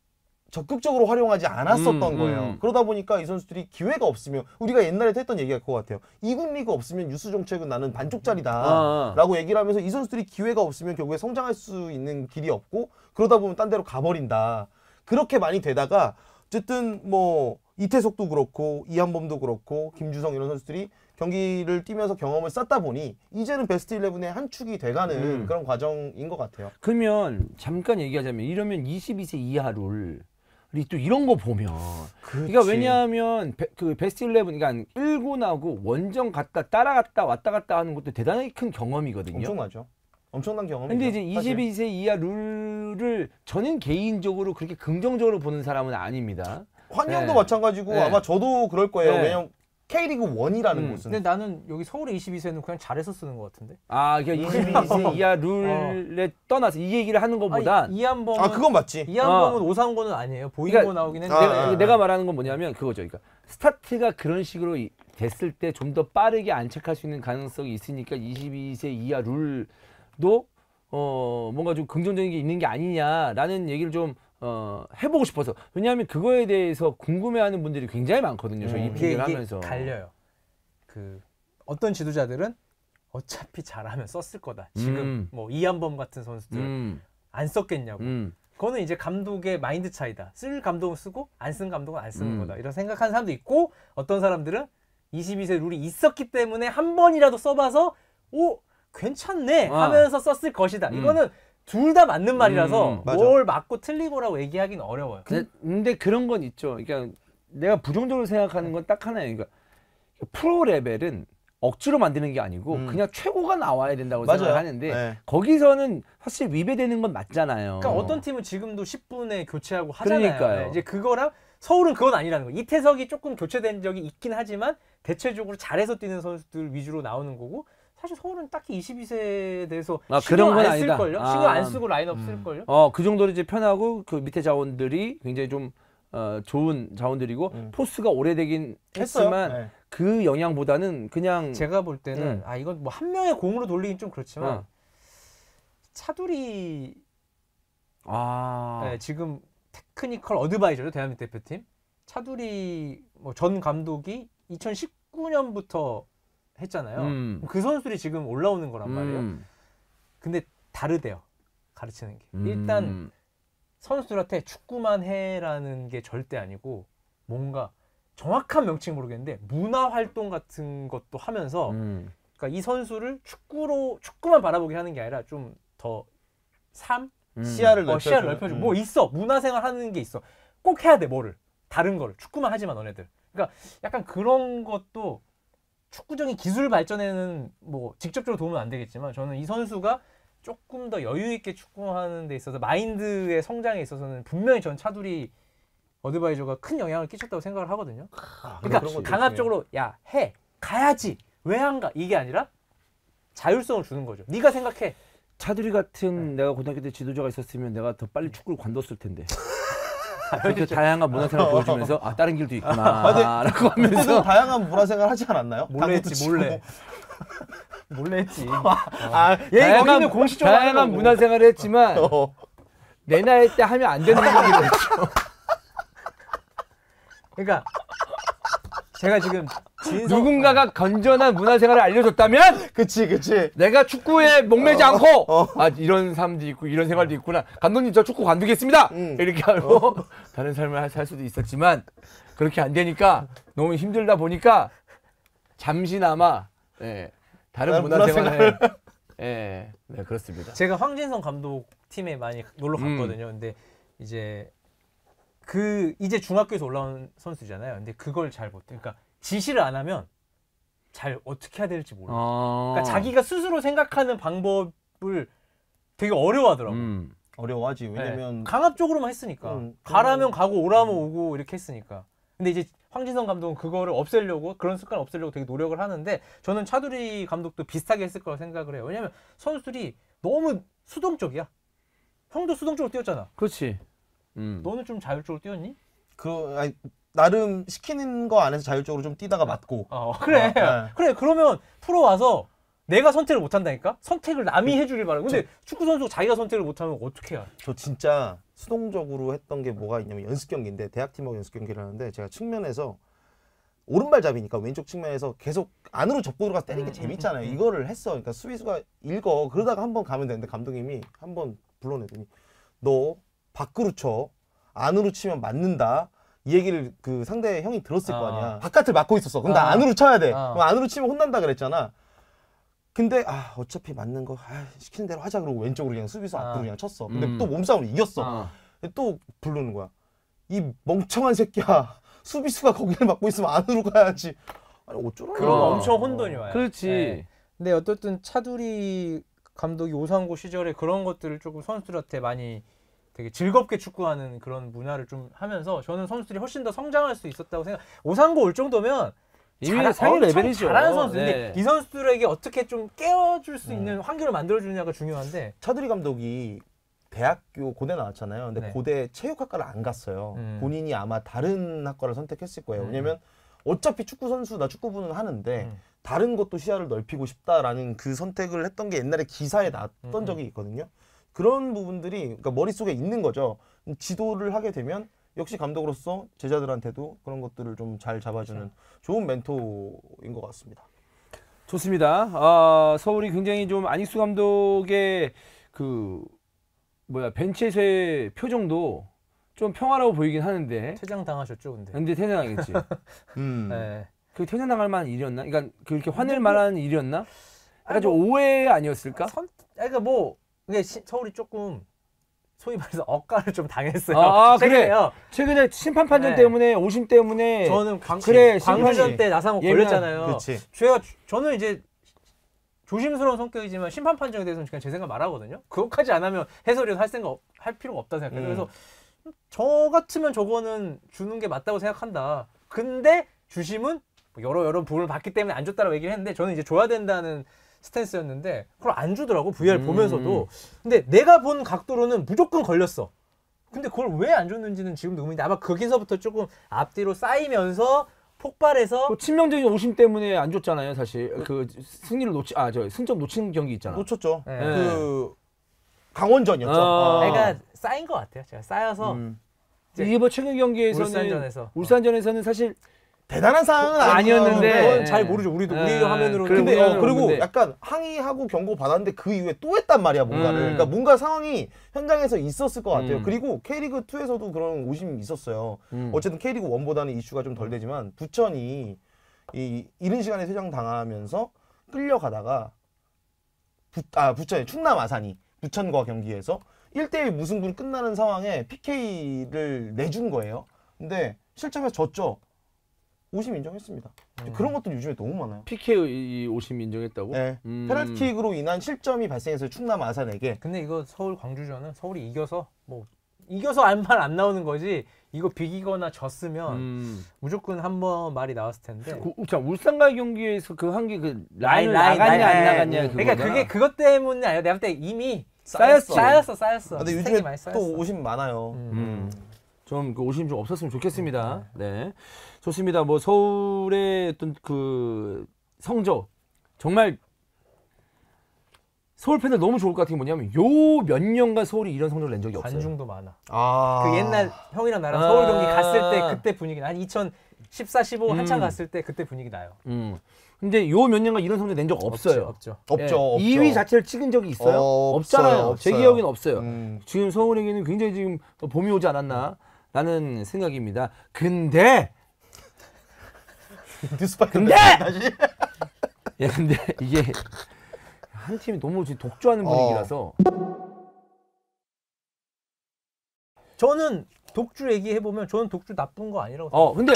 B: 적극적으로 활용하지 않았었던 거예요. 그러다 보니까 이 선수들이 기회가 없으면 우리가 옛날에도 했던 얘기가 그거 같아요. 2군 리그 없으면 유스 정책은 나는 반쪽짜리다 라고 얘기를 하면서 이 선수들이 기회가 없으면 결국에 성장할 수 있는 길이 없고 그러다 보면 딴 데로 가버린다. 그렇게 많이 되다가 어쨌든 뭐 이태석도 그렇고 이한범도 그렇고 김주성 이런 선수들이 경기를 뛰면서 경험을 쌓다 보니 이제는 베스트 11의 한 축이 돼가는 그런 과정인 것 같아요.
A: 그러면 잠깐 얘기하자면 이러면 22세 이하를 또 이런 거 보면 그러니까 왜냐하면 그 베스트 11 그러니까 1군하고 원정 갔다 따라갔다 왔다 갔다 하는 것도 대단히 큰 경험이거든요.
B: 엄청나죠. 엄청난 경험이죠.
A: 근데 이제 22세 이하 룰을 저는 개인적으로 그렇게 긍정적으로 보는 사람은 아닙니다.
B: 환경도 마찬가지고 아마 저도 그럴 거예요. 왜냐면 K리그 1이라는 곳은
C: 근데 나는 여기 서울의 22세는 그냥 잘해서 쓰는 것 같은데.
A: 아, 그러니까 22세 이하 룰에 떠나서 이 얘기를 하는 것보다
C: 이한범은
B: 그건 맞지.
C: 이한범은 오상고는 아니에요. 보인고
A: 그러니까-
C: 나오긴 했는데.
A: 내가 말하는 건 뭐냐면 그거죠. 그러니까 스타트가 그런 식으로 됐을 때 좀 더 빠르게 안착할 수 있는 가능성이 있으니까 22세 이하 룰도 뭔가 좀 긍정적인 게 있는 게 아니냐라는 얘기를 좀 해보고 싶어서. 왜냐하면 그거에 대해서 궁금해하는 분들이 굉장히 많거든요. 저이
C: 이게
A: 비교를 하면서.
C: 갈려요. 그 어떤 지도자들은 어차피 잘하면 썼을 거다. 지금 뭐 이한범 같은 선수들 안 썼겠냐고. 그거는 이제 감독의 마인드 차이다. 쓸 감독은 쓰고 안 쓴 감독은 안 쓰는 거다. 이런 생각하는 사람도 있고, 어떤 사람들은 22세 룰이 있었기 때문에 한 번이라도 써봐서 오 괜찮네 하면서 썼을 것이다. 이거는 둘 다 맞는 말이라서
B: 맞아.
C: 뭘 맞고 틀리고라고 얘기하기는 어려워요.
A: 근데 그런 건 있죠. 그러니까 내가 부정적으로 생각하는 건 딱 하나예요. 그러니까 프로 레벨은 억지로 만드는 게 아니고 그냥 최고가 나와야 된다고
B: 맞아요.
A: 생각하는데
B: 네.
A: 거기서는 사실 위배되는 건 맞잖아요.
C: 그러니까 어떤 팀은 지금도 10분에 교체하고 하잖아요.
A: 그러니까요.
C: 이제 그거랑 서울은 그건 아니라는 거예요. 이태석이 조금 교체된 적이 있긴 하지만 대체적으로 잘해서 뛰는 선수들 위주로 나오는 거고, 사실 서울은 딱히 22세에 대해서
A: 그런
C: 신경
A: 건
C: 안
A: 아니다.
C: 쓸걸요? 신경 안 쓰고 라인업 쓸걸요?
A: 그 정도로 이제 편하고 그 밑에 자원들이 굉장히 좀 좋은 자원들이고 포스가 오래되긴
B: 했어요.
A: 했지만
B: 네.
A: 그 영향보다는 그냥
C: 제가 볼 때는 이건 뭐 한 명의 공으로 돌리긴 좀 그렇지만 차두리 네, 지금 테크니컬 어드바이저죠, 대한민국 대표팀. 차두리 뭐 전 감독이 2019년부터 했잖아요. 그 선수들이 지금 올라오는 거란 말이에요. 근데 다르대요, 가르치는 게. 일단 선수들한테 축구만 해라는 게 절대 아니고, 뭔가 정확한 명칭 모르겠는데 문화 활동 같은 것도 하면서, 그러니까 이 선수를 축구만 바라보게 하는 게 아니라 좀 더
B: 시야를
C: 시야를 넓혀주고 뭐 있어, 문화생활 하는 게 있어, 꼭 해야 돼, 뭐를 다른 거를. 축구만 하지 마 너네들. 그러니까 약간 그런 것도 축구적인 기술 발전에는 뭐 직접적으로 도움은 안 되겠지만, 저는 이 선수가 조금 더 여유 있게 축구하는 데 있어서 마인드의 성장에 있어서는 분명히 전 차두리 어드바이저가 큰 영향을 끼쳤다고 생각을 하거든요. 그러니까
B: 그런 것도
C: 강압적으로 야 해 가야지 왜 안 가 이게 아니라 자율성을 주는 거죠. 네가 생각해.
A: 차두리 같은 내가 고등학교 때 지도자가 있었으면 내가 더 빨리 축구를 관뒀을 텐데. 그렇게 다양한 문화생활 보여주면서 다른 길도 있구나 라고 하면서
B: 무슨 다양한 문화생활 하지 않았나요?
C: 몰래
B: 당구도
C: 했지,
B: 치고.
C: 몰래. 몰래 했지.
B: 얘
C: 거기는 공식적으로 하는
A: 다양한
C: 거고.
A: 문화생활을 했지만 내 나이 때 하면 안 되는 얘기를 했죠.
C: 그러니까 제가 지금
A: 누군가가 건전한 문화생활을 알려줬다면
B: 그치.
A: 내가 축구에 목매지 않고 이런 사람도 있고 이런 생활도 있구나. 감독님 저 축구 관두겠습니다. 이렇게 하고 다른 삶을 살 수도 있었지만 그렇게 안 되니까 너무 힘들다 보니까 잠시나마 다른 문화생활에 네, 그렇습니다.
C: 제가 황진성 감독 팀에 많이 놀러 갔거든요. 근데 이제 이제 중학교에서 올라온 선수잖아요. 근데 그걸 잘 못해. 그러니까 지시를 안 하면 잘 어떻게 해야 될지 몰라. 그러니까 자기가 스스로 생각하는 방법을 되게 어려워하더라고요.
B: 어려워하지. 왜냐면
C: 강압적으로만 했으니까. 가라면 가고 오라면 오고 이렇게 했으니까. 근데 이제 황진성 감독은 그거를 없애려고, 그런 습관을 없애려고 되게 노력을 하는데, 저는 차두리 감독도 비슷하게 했을 거라고 생각을 해요. 왜냐면 선수들이 너무 수동적이야. 형도 수동적으로 뛰었잖아.
A: 그렇지.
C: 너는 좀 자율적으로 뛰었니?
B: 나름 시키는 거 안에서 자율적으로 좀 뛰다가 맞고.
C: 그래.
B: 네.
C: 그래. 그러면 프로 와서 내가 선택을 못 한다니까? 선택을 남이 해주길 바라고. 근데 축구 선수가 자기가 선택을 못 하면 어떻게 해야?
B: 저 진짜 수동적으로 했던 게 뭐가 있냐면 연습 경기인데, 대학팀하고 연습 경기를 하는데 제가 측면에서 오른발잡이니까 왼쪽 측면에서 계속 안으로 접고 들어가서 때리는 게 재밌잖아요. 이거를 했어. 그러니까 수비수가 읽어. 그러다가 한번 가면 되는데 감독님이 한번 불러내더니 너 밖으로 쳐. 안으로 치면 맞는다. 이 얘기를 그 상대 형이 들었을 거 아니야. 바깥을 막고 있었어. 그럼 나 안으로 쳐야 돼. 그럼 안으로 치면 혼난다 그랬잖아. 근데 어차피 맞는 거 시키는 대로 하자 그러고 왼쪽으로 그냥 수비수 앞으로 그냥 쳤어. 근데 또 몸싸움으로 이겼어. 또 부르는 거야. 이 멍청한 새끼야. 수비수가 거기를 막고 있으면 안으로 가야지. 아니 어쩌라고.
C: 그럼 엄청 혼돈이 와요.
A: 그렇지.
C: 네. 근데 어쨌든 차두리 감독이 오상고 시절에 그런 것들을 조금 선수들한테 많이 되게 즐겁게 축구하는 그런 문화를 좀 하면서, 저는 선수들이 훨씬 더 성장할 수 있었다고 생각. 오상고 올 정도면
A: 이미 상위 레벨이죠.
C: 잘하는 선수인데
A: 네.
C: 이 선수들에게 어떻게 좀 깨워줄 수 있는 환경을 만들어주느냐가 중요한데
B: 차두리 감독이 대학교 고대 나왔잖아요. 근데
C: 네.
B: 고대 체육학과를 안 갔어요. 본인이 아마 다른 학과를 선택했을 거예요. 왜냐면 어차피 축구 선수나 축구부는 하는데 다른 것도 시야를 넓히고 싶다라는 그 선택을 했던 게 옛날에 기사에 났던 적이 있거든요. 그런 부분들이 그러니까 머릿속에 있는 거죠. 지도를 하게 되면 역시 감독으로서 제자들한테도 그런 것들을 좀 잘 잡아주는 좋은 멘토인 것 같습니다.
A: 좋습니다. 서울이 굉장히 좀 안익수 감독의 그 벤치에서의 표정도 좀 평화로워 보이긴 하는데.
C: 퇴장 당하셨죠, 근데.
A: 근데 퇴장당했지.
C: 네.
A: 그 퇴장당할 만한 일이었나? 그러니까 그렇게 화낼 만한 일이었나? 약간 좀 오해 아니었을까?
C: 그러니까 뭐 이게 서울이 조금 소위 말해서 억가를 좀 당했어요.
A: 그래.
C: 최근에요.
A: 최근에 심판 판정
C: 네.
A: 때문에 오심 때문에
C: 저는
A: 그래,
C: 광주전 때 나상호 걸렸잖아요.
B: 그렇지.
C: 저는 이제 조심스러운 성격이지만 심판 판정에 대해서는 그냥 제 생각 말하거든요. 그것까지 안 하면 해설위에서 할 필요가 없다 생각해요. 그래서 저 같으면 저거는 주는 게 맞다고 생각한다. 근데 주심은 여러 부분을 봤기 때문에 안 줬다라고 얘기를 했는데 저는 이제 줘야 된다는 스탠스였는데 그걸 안 주더라고 VR 보면서도. 근데 내가 본 각도로는 무조건 걸렸어. 근데 그걸 왜 안 줬는지는 지금도 의문인데 아마 거기서부터 조금 앞뒤로 쌓이면서 폭발해서
A: 또 치명적인 오심 때문에 안 줬잖아요, 사실. 그 승리를 승점 놓친 경기 있잖아.
B: 놓쳤죠.
C: 네.
B: 그 강원전이었죠.
C: 내가 쌓인 것 같아요. 제가 쌓여서
A: 이게 뭐 최근 경기에서는 울산전에서는 사실
B: 대단한 상황은
A: 아니었는데.
C: 그건 잘 모르죠. 우리 화면으로.
B: 근데 그리고
A: 근데.
B: 약간 항의하고 경고 받았는데 그 이후에 또 했단 말이야 뭔가를. 그러니까 뭔가 상황이 현장에서 있었을 것 같아요. 그리고 K리그 2에서도 그런 오심이 있었어요. 어쨌든 K리그 1보다는 이슈가 좀 덜 되지만 부천이 이른 시간에 퇴장 당하면서 끌려가다가 부천이 충남 아산이 부천과 경기에서 1대1 무승부로 끝나는 상황에 PK를 내준 거예요. 근데 실점해서 졌죠. 오심 인정했습니다. 그런 것들 요즘에 너무 많아요.
A: PK 오심 인정했다고?
B: 네. 페널티킥으로 인한 실점이 발생해서 충남 아산에게.
C: 근데 이거 서울 광주전은 서울이 이겨서 말안 나오는 거지. 이거 비기거나 졌으면 무조건 한번 말이 나왔을 텐데.
A: 자, 울산과의 경기에서 그 한 게 그 라인 나갔냐 안 나갔냐
C: 그러니까 그게 그것 때문이 아니라 내가 볼 때 이미
A: 쌓였어.
B: 근데 요즘에 또 오심 많아요.
A: 좀 그 오심 좀 없었으면 좋겠습니다. 네, 좋습니다. 뭐 서울의 어떤 그 성적 정말 서울 팬들 너무 좋을 것 같은 게 뭐냐면 요 몇 년간 서울이 이런 성적을 낸 적이 없어요.
C: 관중도 많아.
B: 아.
C: 그 옛날 형이랑 나랑 서울 경기 갔을 때 그때 분위기 한 2014, 15 한창 갔을 때 그때 분위기 나요.
A: 근데 요 몇 년간 이런 성적 낸 적 없어요.
C: 없죠.
B: 없죠.
A: 2위 자체를 찍은 적이 있어요? 없잖아요.
B: 없어요.
A: 제 기억에는 없어요.
B: 지금
A: 지금 서울에게는 굉장히 지금 봄이 오지 않았나 라는 생각입니다. 근데 근데 이게 한 팀이 너무 지금 독주하는 분위기라서
C: 저는 독주 얘기해보면 저는 독주 나쁜 거 아니라고 생각해요.
A: 근데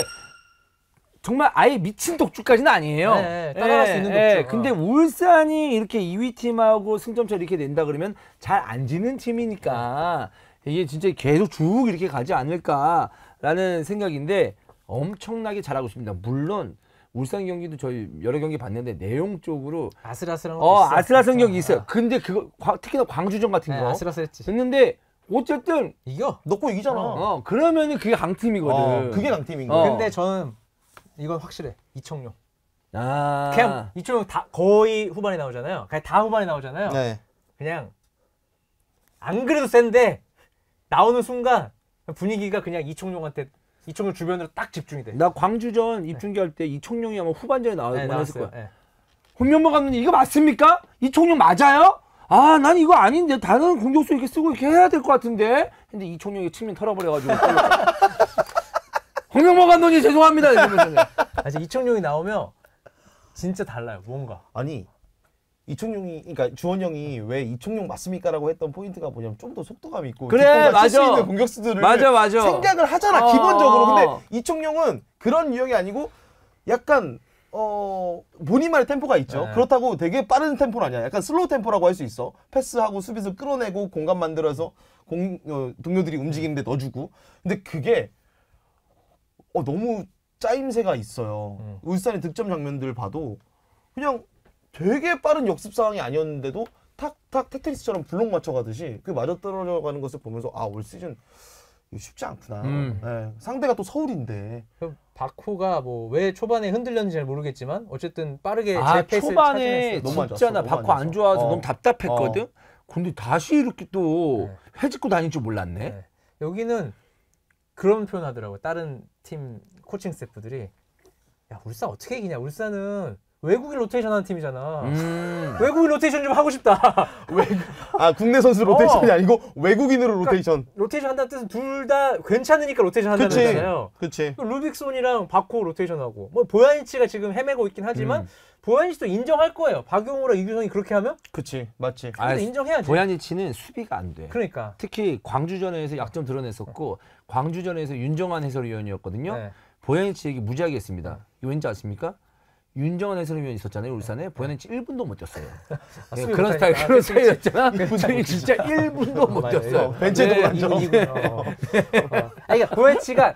A: 정말 아예 미친 독주까지는 아니에요.
C: 네, 따라갈 수 있는 독주.
A: 근데 울산이 이렇게 2위 팀하고 승점차 이렇게 낸다 그러면 잘 안 지는 팀이니까 이게 진짜 계속 쭉 이렇게 가지 않을까라는 생각인데 엄청나게 잘하고 있습니다. 물론 울산 경기도 저희 여러 경기 봤는데 내용적으로
C: 아슬아슬한 거 있어.
A: 아슬아슬한 경기 있어요. 근데 그거 특히나 광주전 같은 거
C: 아슬아슬했지.
A: 했는데 어쨌든
C: 이겨.
B: 넣고 이기잖아.
A: 그러면은 그게 강팀이거든.
B: 그게 강팀인 거야.
C: 근데 저는 이건 확실해. 이청용.
A: 아.
C: 그냥 이청용 다 거의 후반에 나오잖아요. 그냥 다 후반에 나오잖아요.
B: 네.
C: 그냥 안 그래도 센데 나오는 순간 분위기가 그냥 이청용 주변으로 딱 집중이 돼.
A: 나 광주전 입중계 할 때 이청용이 아마 후반전에 나왔을 거야.
C: 네.
A: 홍명보 감독님 이거 맞습니까? 이청용 맞아요? 난 이거 아닌데 다른 공격수 이렇게 쓰고 이렇게 해야 될 것 같은데. 근데 이청용이 측면 털어버려가지고. 홍명보 감독님 죄송합니다. 이러면서.
C: 아직 이청용이 나오면 진짜 달라요. 뭔가.
B: 아니 이청용이 그러니까 주원 형이 왜 이청용 맞습니까라고 했던 포인트가 뭐냐면 좀 더 속도감 있고
A: 그래 맞아.
B: 칠수 있는 공격수들을
A: 맞아.
B: 생각을 하잖아 기본적으로. 근데 이청용은 그런 유형이 아니고 약간 본인만의 템포가 있죠.
C: 네.
B: 그렇다고 되게 빠른 템포는 아니야. 약간 슬로우 템포라고 할 수 있어. 패스하고 수비수 끌어내고 공간 만들어서 동료들이 움직이는데 넣어주고. 근데 그게 너무 짜임새가 있어요. 울산의 득점 장면들 봐도 그냥 되게 빠른 역습 상황이 아니었는데도 탁탁 테트리스처럼 블록 맞춰가듯이 그 맞아떨어져가는 것을 보면서 아, 올 시즌 이거 쉽지 않구나. 네, 상대가 또 서울인데.
C: 바쿠가 뭐 왜 초반에 흔들렸는지 잘 모르겠지만 어쨌든 빠르게 제 페이스를
A: 초반에
B: 너무 안 좋았어,
A: 진짜나
B: 너무 안
A: 바쿠 안 좋아서
B: 좋았어.
A: 너무 답답했거든. 근데 다시 이렇게 또 해집고 다닐 줄 몰랐네.
C: 네. 여기는 그런 표현 하더라고요. 다른 팀 코칭 스태프들이 야, 울산 어떻게 이기냐. 울산은 외국인 로테이션 하는 팀이잖아. 외국인 로테이션 좀 하고 싶다.
B: 국내 선수 로테이션이 아니고 외국인으로 로테이션.
C: 로테이션 한다는 뜻은 둘 다 괜찮으니까 로테이션 한다는
B: 그치.
C: 거잖아요.
B: 그치.
C: 루빅손이랑 바코 로테이션하고 뭐 보야니치가 지금 헤매고 있긴 하지만 보야니치도 인정할 거예요. 박용우랑 이규성이 그렇게 하면
B: 그치. 맞지.
C: 근데 인정해야지.
A: 보야니치는 수비가 안 돼.
C: 그러니까
A: 특히 광주전에서 약점 드러냈었고 광주전에서 윤정환 해설위원이었거든요.
C: 네.
A: 보야니치에게 무지하게 했습니다. 이거 왠지 아십니까? 윤정환 해설위원 있었잖아요, 울산에. 보야니치 1분도 못 뛰었어요. 네,
C: 수비
A: 그런
C: 못하니까.
A: 스타일, 그런 스타일이었잖아. 저기 진짜 1분도 못
C: 맞아요.
A: 뛰었어요.
B: 벤치에도 앉아.
C: 그러니까 보야니치가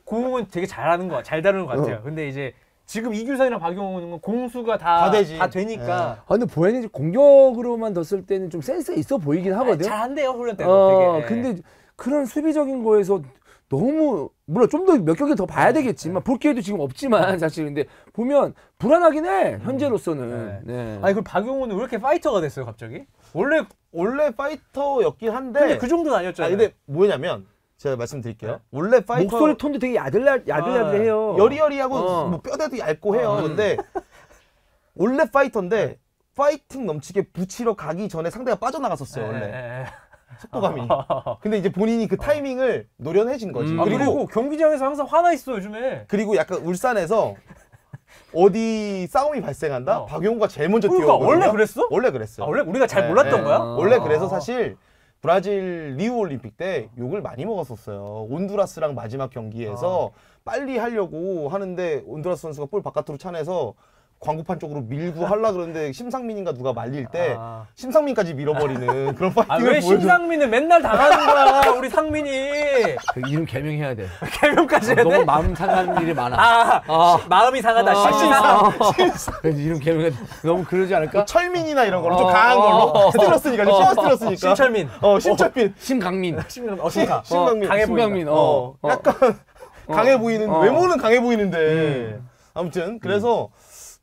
C: 공은 되게 잘하는 거, 잘 다루는 것 같아요. 근데 이제 지금 이규성이랑 박용우는 공수가
B: 다 되지.
C: 다 되니까
A: 근데 보야니치 공격으로만 뒀을 때는 좀 센스 있어 보이긴 하거든.
C: 잘한대요 훈련 때도. 되게.
A: 근데 그런 수비적인 거에서 너무 물론 좀 더 몇 경기 더 봐야 되겠지만 볼 기회도 지금 없지만 사실 근데 보면 불안하긴 해 현재로서는. 네.
C: 아니 그럼 박용우는 왜 이렇게 파이터가 됐어요 갑자기?
B: 원래 파이터였긴 한데.
C: 근데 그 정도는 아니었잖아요.
B: 근데 뭐냐면 제가 말씀드릴게요. 원래 파이터
A: 목소리 톤도 되게 야들야들해요.
B: 여리여리하고 뭐 뼈대도 얇고 해요. 근데 원래 파이터인데 파이팅 넘치게 붙이러 가기 전에 상대가 빠져나갔었어요. 원래 속도감이. 근데 이제 본인이 그 타이밍을 노련해진 거지.
C: 그리고 경기장에서 항상 화나 있어 요즘에.
B: 그리고 약간 울산에서 어디 싸움이 발생한다? 박용우가 제일 먼저
C: 그러니까
B: 뛰어오거든요.
C: 원래 그랬어?
B: 원래 그랬어요.
C: 원래 우리가 잘 몰랐던 거야?
B: 원래 그래서 사실 브라질 리우 올림픽 때 욕을 많이 먹었었어요. 온두라스랑 마지막 경기에서 빨리 하려고 하는데 온두라스 선수가 볼 바깥으로 차내서 광고판 쪽으로 밀고 하려 그러는데 심상민인가 누가 말릴 때 심상민까지 밀어버리는 그런 파이팅을
C: 왜
B: 보여줘.
C: 심상민은 맨날 당하는 거야 우리 상민이.
A: 그 이름 개명해야 돼.
C: 개명까지 해야 돼?
A: 너무 마음 상하는 일이 많아.
C: 마음이 상하다.
A: 그래서 이름 개명해야 돼. 너무 그러지 않을까?
B: 철민이나 이런 걸로 좀 강한 걸로 스틸렀으니까 스틸렀으니까.
C: 신철민.
B: 신철민.
A: 심강민.
B: 심강민.
C: 강해
A: 심강민.
B: 약간 강해 보이는 외모는 강해 보이는데 아무튼 그래서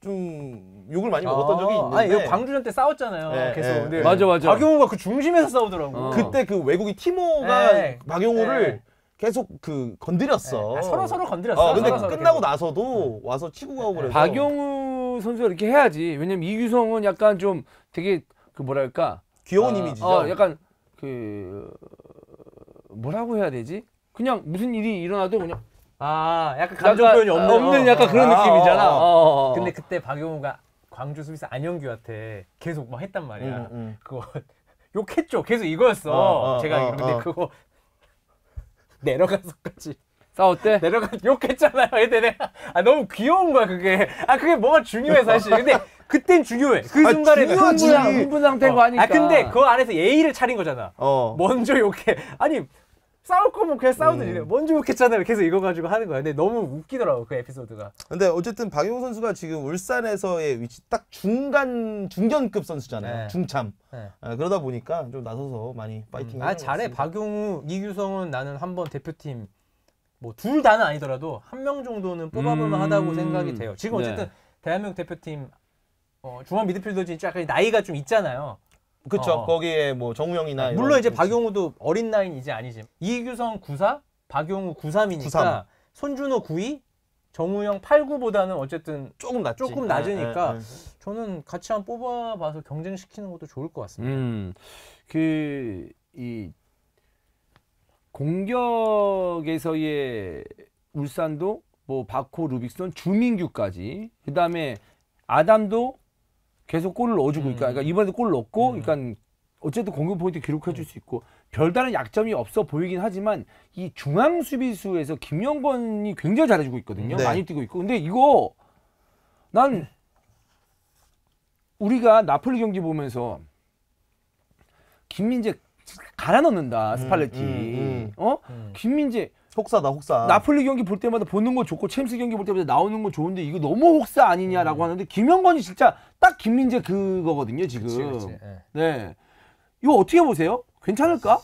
B: 좀 욕을 많이 먹었던 적이 있는데.
C: 아니, 이거 광주전 때 싸웠잖아요.
B: 네,
C: 계속.
B: 네,
C: 근데
A: 맞아.
C: 박용우가 그 중심에서 싸우더라고.
B: 그때 그 외국인 티모가
C: 네.
B: 박용우를
C: 네.
B: 계속 그 건드렸어.
C: 서로 건드렸어.
B: 근데
C: 서로
B: 끝나고 나서도 와서 치고 가고 그래서.
A: 박용우 선수가 이렇게 해야지. 왜냐면 이규성은 약간 좀 되게 그 뭐랄까
B: 귀여운 이미지죠.
A: 약간 그 뭐라고 해야 되지? 그냥 무슨 일이 일어나도 그냥
C: 약간 감정 표현이 없는
A: 약간 그런 느낌이잖아.
C: 근데 그때 박용우가 광주 수비수 안영규한테 계속 막 했단 말이야. 그거 욕했죠. 계속 이거였어. 제가 근데 그거 내려가서까지
A: 싸웠대?
C: 욕했잖아요. 근데 내가 너무 귀여운 거야 그게. 그게 뭐가 중요해 사실. 근데 그땐 중요해. 그 순간에는
A: 흥분 상태인 거 아니까.
C: 근데 그 안에서 예의를 차린 거잖아. 먼저 욕해. 아니 싸울 거면 그냥 싸우든지. 먼저 욕했잖아요. 계속 이거 가지고 하는 거야. 근데 너무 웃기더라고 그 에피소드가.
B: 근데 어쨌든 박용우 선수가 지금 울산에서의 위치 딱 중견급 선수잖아요.
C: 네.
B: 중참. 그러다 보니까 좀 나서서 많이 파이팅.
C: 잘해. 박용우, 이규성은 나는 한번 대표팀 뭐 둘 다는 아니더라도 한 명 정도는 뽑아볼만 하다고 생각이 돼요. 지금 어쨌든 대한민국 대표팀 중앙 미드필더진 약간 나이가 좀 있잖아요.
B: 그쵸. 거기에 뭐 정우영이나
C: 물론 이제 박용우도 어린 나이는 이제 아니지. 이규성 94, 박용우 93이니까
B: 93.
C: 손준호 92, 정우영 89보다는 어쨌든
B: 조금 낮지.
C: 조금 낮으니까 저는 같이 한번 뽑아봐서 경쟁시키는 것도 좋을 것 같습니다.
A: 이 공격에서의 울산도 뭐 바코, 루빅손, 주민규까지 그다음에 아담도 계속 골을 넣어주고 있고, 그러니까 이번에도 골을 넣고, 그러니까 어쨌든 공격 포인트 기록해 줄 수 있고 별다른 약점이 없어 보이긴 하지만 이 중앙 수비수에서 김영권이 굉장히 잘해주고 있거든요.
B: 네.
A: 많이 뛰고 있고. 근데 이거 난 우리가 나폴리 경기 보면서 김민재 갈아 넣는다 스팔레티. 김민재
B: 혹사다 혹사.
A: 나폴리 경기 볼 때마다 보는 거 좋고 챔스 경기 볼 때마다 나오는 거 좋은데 이거 너무 혹사 아니냐라고 하는데 김영건이 진짜 딱 김민재 그거거든요 지금.
C: 그치.
A: 네. 이거 어떻게 보세요? 괜찮을까?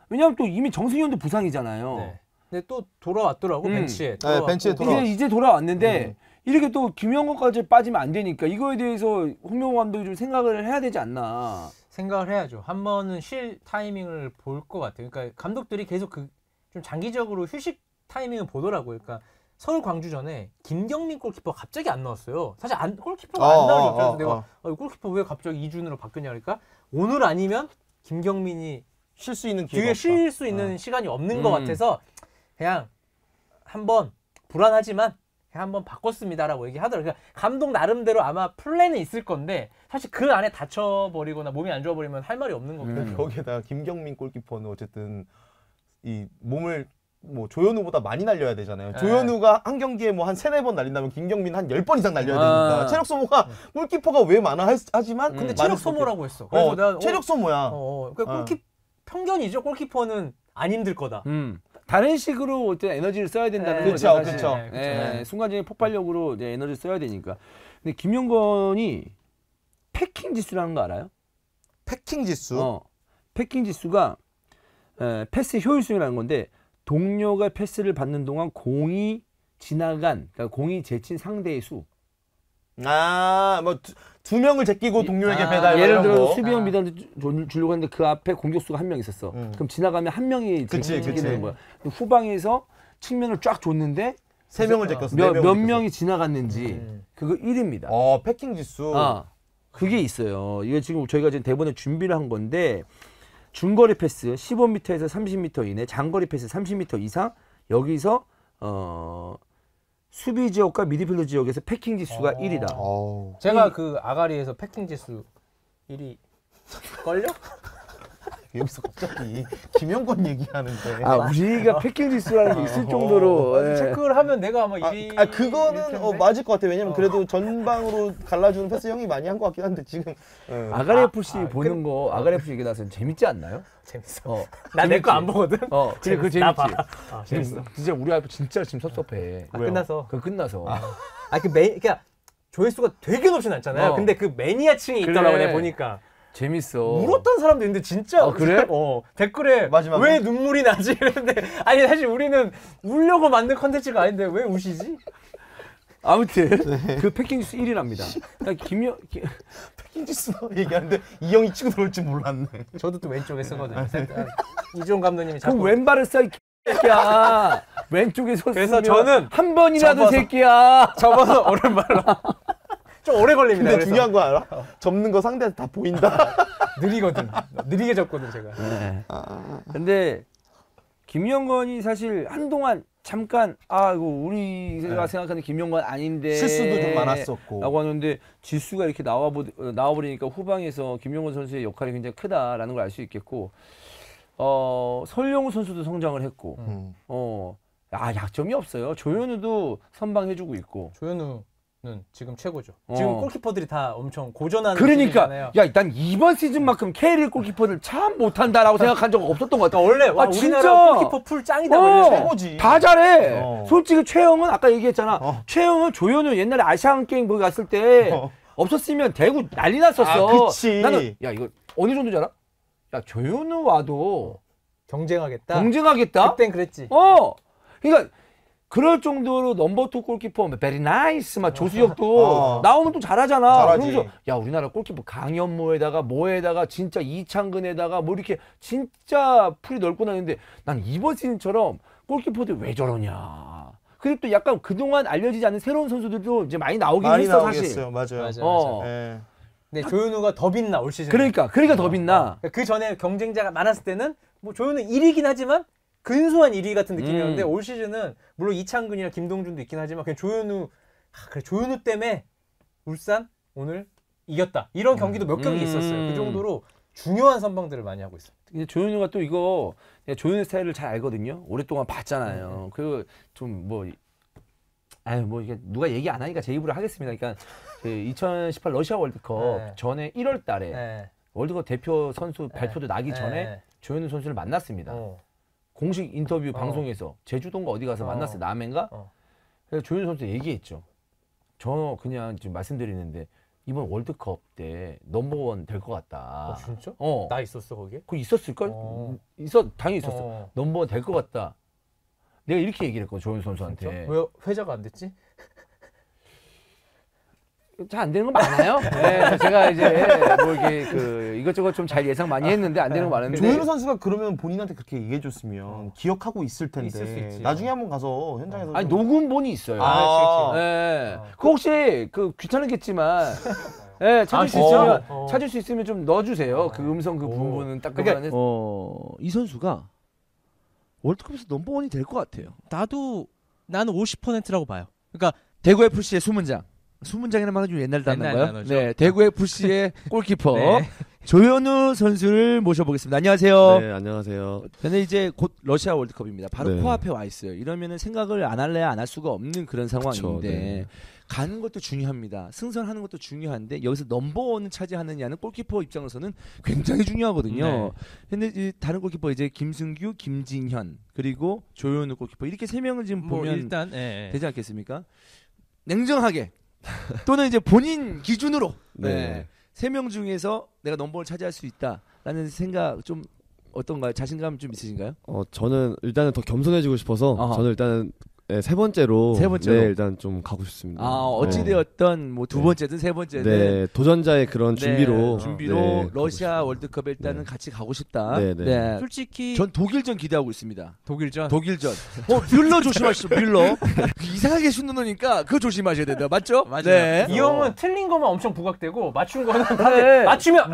A: 왜냐면 또 이미 정승현도 부상이잖아요.
C: 네. 근데 또 돌아왔더라고 벤치에.
B: 네, 벤치에
A: 이제 돌아왔는데 이렇게 또 김영건까지 빠지면 안 되니까 이거에 대해서 홍명호 감독이 좀 생각을 해야 되지 않나.
C: 생각을 해야죠. 한 번은 쉴 타이밍을 볼 것 같아요. 그러니까 감독들이 계속 좀 장기적으로 휴식 타이밍을 보더라고요. 그러니까 서울 광주전에 김경민 골키퍼 갑자기 안 나왔어요. 사실 골키퍼가 안 나올 줄 알았는데 내가 골키퍼 왜 갑자기 이준으로 바뀌었냐 그러니까 오늘 아니면 김경민이
B: 쉴 수 있는 기회가
C: 뒤에 쉴 수 있는 시간이 없는 것 같아서 그냥 한번 불안하지만 그냥 한번 바꿨습니다라고 얘기하더라고요. 그러니까 감독 나름대로 아마 플랜은 있을 건데 사실 그 안에 다쳐버리거나 몸이 안 좋아버리면 할 말이 없는 거거든요.
B: 거기에다가 김경민 골키퍼는 어쨌든 이 몸을 뭐 조현우보다 많이 날려야 되잖아요.
C: 네.
B: 조현우가 한 경기에 뭐 한 3-4번 날린다면 김경민 한 10번 이상 날려야 되니까 체력 소모가 골키퍼가 왜 많아 하지만
C: 근데 체력 소모라고 했어. 그래서 내가
B: 체력 소모야.
C: 그러니까 편견이죠. 골키퍼는 안 힘들 거다.
A: 다른 식으로 어떤 에너지를 써야 된다는
B: 그쵸,
A: 거죠. 사실.
B: 그쵸.
A: 순간적인 폭발력으로 이제 에너지를 써야 되니까. 근데 김영건이 패킹 지수라는 거 알아요?
B: 패킹 지수.
A: 패킹 지수가 패스 효율성이라는 건데 동료가 패스를 받는 동안 공이 지나간, 그러니까 공이 제친 상대의 수.
B: 뭐 두 명을 제끼고 동료에게 배달.
A: 예를 들어 수비형 미드한테 주려고 했는데 그 앞에 공격수가 한 명 있었어. 그럼 지나가면 한 명이 제끼게 되는 거야. 후방에서 측면을 쫙 줬는데
B: 3명을 제꼈어.
A: 몇 명이 지나갔는지 그거 1입니다.
B: 패킹 지수.
A: 그게 있어요. 이거 지금 저희가 지금 대본에 준비를 한 건데 중거리 패스 15m에서 30m 이내, 장거리 패스 30m 이상 여기서 수비 지역과 미드필더 지역에서 패킹 지수가 1이다.
C: 제가 그 아가리에서 패킹 지수 1위 걸려?
B: 여기서 갑자기 김영건 얘기하는데.
A: 우리가 패킹 지수라는 게 있을 정도로.
C: 체크를 하면 내가 아마 1위.
B: 그거는 맞을 것 같아. 왜냐면 그래도 전방으로 갈라주는 패스 형이 많이 한 것 같긴 한데 지금.
A: 아가리 FC 보는 거 아가리 FC 얘기 나서 재밌지 않나요?
C: 재밌어. 나 내 거 안 보거든.
A: 그래 그 재밌지.
C: 나 봐. 재밌어.
A: 진짜 우리 와이프 진짜 지금 섭섭해.
C: 끝나서.
A: 그 끝나서.
C: 그러니까 조회수가 되게 높진 않잖아요. 근데 그 매니아층이 있더라고 내가 보니까.
A: 재밌어.
C: 울었던 사람도 있는데 진짜.
A: 그래?
C: 댓글에
B: 마지막에?
C: 왜 눈물이 나지 이랬는데 아니 사실 우리는 울려고 만든 컨텐츠가 아닌데 왜 우시지?
A: 아무튼 그 패킹 지수 1위랍니다. 그러니까
B: 패킹 지수 얘기하는데 이 형이 치고 들어올 줄 몰랐네.
C: 저도 또 왼쪽에 쓰거든요. 이종훈 감독님이 자꾸
A: 그럼 왼발을 써 이 새끼야. 왼쪽에서
C: 그래서
A: 쓰면
C: 저는
A: 한 번이라도
C: 접어서.
A: 새끼야.
C: 접어서 오른발로 좀 오래 걸립니다.
B: 근데
C: 그래서.
B: 중요한 거 알아? 접는 거 상대한테 다 보인다.
C: 느리거든. 느리게 접거든 제가.
A: 근데 김영건이 사실 한동안 잠깐 이거 우리가 생각하는 김영건 아닌데
B: 실수도 좀 많았었고
A: 라고 하는데 지수가 이렇게 나와버리니까 후방에서 김영건 선수의 역할이 굉장히 크다라는 걸 알 수 있겠고 설영우 선수도 성장을 했고 약점이 없어요. 조현우도 선방해주고 있고
C: 조현우는 지금 최고죠. 지금 골키퍼들이 다 엄청 고전하는
A: 그러니까
C: 시즌이잖아요.
A: 난 이번 시즌만큼 K리그 골키퍼를 참 못한다라고 생각한 적 없었던 것 같아.
C: 원래 우리나라
A: 진짜
C: 골키퍼 풀 짱이다.
B: 최고지.
A: 다 잘해. 솔직히 최영은 아까 얘기했잖아. 최영은 조현우 옛날에 아시안 게임 거기 갔을 때 없었으면 대구 난리 났었어.
B: 그치.
A: 나는 이거 어느 정도 줄 알아? 조현우 와도
C: 경쟁하겠다. 그땐 그랬지.
A: 그러니까 그럴 정도로 넘버 2 골키퍼 베리 나이스 막 조수혁도 나오면 또 잘하잖아.
B: 잘하지.
A: 그러면서 우리나라 골키퍼 강현모에다가 뭐에다가 진짜 이창근에다가 뭐 이렇게 진짜 풀이 넓고 나는데 난 이번 시즌처럼 골키퍼들 왜 저러냐. 그리고 또 약간 그동안 알려지지 않은 새로운 선수들도 이제 많이 나오긴 했어 사실.
B: 맞아요.
C: 맞아요. 근데 조현우가 더 빛나 올 시즌.
A: 그러니까 더 빛나.
C: 그 전에 경쟁자가 많았을 때는 뭐 조현우 1위긴 하지만 근소한 1위 같은 느낌이었는데 올 시즌은 물론 이창근이나 김동준도 있긴 하지만 그냥 조현우 그래 조현우 때문에 울산 오늘 이겼다 이런 경기도 몇 경기 있었어요. 그 정도로 중요한 선방들을 많이 하고 있어요.
A: 근데 조현우가 또 이거 조현우 스타일을 잘 알거든요. 오랫동안 봤잖아요. 그 좀 뭐 이게 누가 얘기 안 하니까 제 입으로 하겠습니다. 그러니까 2018 러시아 월드컵 전에 1월 달에 월드컵 대표 선수 발표도 나기 전에 조현우 선수를 만났습니다. 공식 인터뷰 방송에서 제주도인가 어디 가서 만났어요. 남해인가? 그래서 조현우 선수 얘기했죠. 저 그냥 지금 말씀드리는데 이번 월드컵 때 넘버원 될 것 같다.
C: 진짜?
A: 어.
C: 나 있었어 거기에?
A: 그거 있었을걸? 당연히 있었어. 넘버원 될 것 같다. 내가 이렇게 얘기를 했거든, 조현우 선수한테.
C: 진짜? 왜 회자가 안 됐지?
A: 잘 안 되는 거 많아요. 네, 제가 이제 뭐 이게 그 이것저것 좀 잘 예상 많이 했는데 안 되는 거 많은데.
B: 조현우 선수가 그러면 본인한테 그렇게 얘기해줬으면 기억하고 있을 텐데
C: 있을 수 있지.
B: 나중에 한번 가서 현장에서
A: 아니
B: 좀-
A: 녹음본이 있어요.
C: 그렇지.
A: 네. 그 혹시 그 귀찮겠지만, 예, 찾을 수
C: 진짜?
A: 있으면 찾을 수 있으면 좀 넣어주세요. 그 음성 그 부분은 딱
C: 그러니까
A: 그거는.
D: 이 선수가 월드컵에서 넘버원이 될 것 같아요. 나는 50%라고 봐요. 그러니까
A: 대구 FC의 수문장. 수문장이라는 말은 좀 옛날
D: 옛날
A: 단어인가요?
D: 단어죠.
A: 네, 대구 FC의 골키퍼
D: 네.
A: 조현우 선수를 모셔보겠습니다. 안녕하세요.
E: 네, 안녕하세요.
A: 근데 이제 곧 러시아 월드컵입니다. 바로
E: 네.
A: 코앞에 와 있어요. 이러면은 생각을 안 할래야 안 할 수가 없는 그런 상황인데
E: 그쵸, 네.
A: 가는 것도 중요합니다. 승선하는 것도 중요한데 여기서 넘버원을 차지하느냐는 골키퍼 입장에서는 굉장히 중요하거든요.
D: 네.
A: 근데 이 다른 골키퍼 이제 김승규, 김진현 그리고 조현우 골키퍼 이렇게 세 명을 지금
D: 뭐
A: 보면
D: 일단 예.
A: 되지 않겠습니까? 냉정하게 또는 이제 본인 기준으로
E: 네.
A: 세 명 중에서 내가 넘버를 차지할 수 있다라는 생각 좀 어떤가요? 자신감 좀 있으신가요?
E: 저는 일단은 더 겸손해지고 싶어서
A: 아하.
E: 저는 일단은 세 번째로
A: 세 번째로?
E: 네, 일단 좀 가고 싶습니다.
A: 어찌되었던 뭐 두
E: 네.
A: 번째든 세 번째든
E: 네, 도전자의 그런 준비로
A: 네,
E: 가고
A: 러시아
E: 싶습니다.
A: 월드컵에 일단은
E: 네.
A: 같이 가고 싶다.
E: 네.
D: 솔직히
A: 전 독일전 기대하고 있습니다.
D: 독일전
A: 독일전. 뮬러 조심하시죠. 뮬러. 이상하게 슛 넣으니까 그거 조심하셔야 된다. 맞죠?
D: 맞아요.
A: 네.
C: 이 형은 틀린 거만 엄청 부각되고 맞춘 거는
A: 네.
C: 다들 맞추면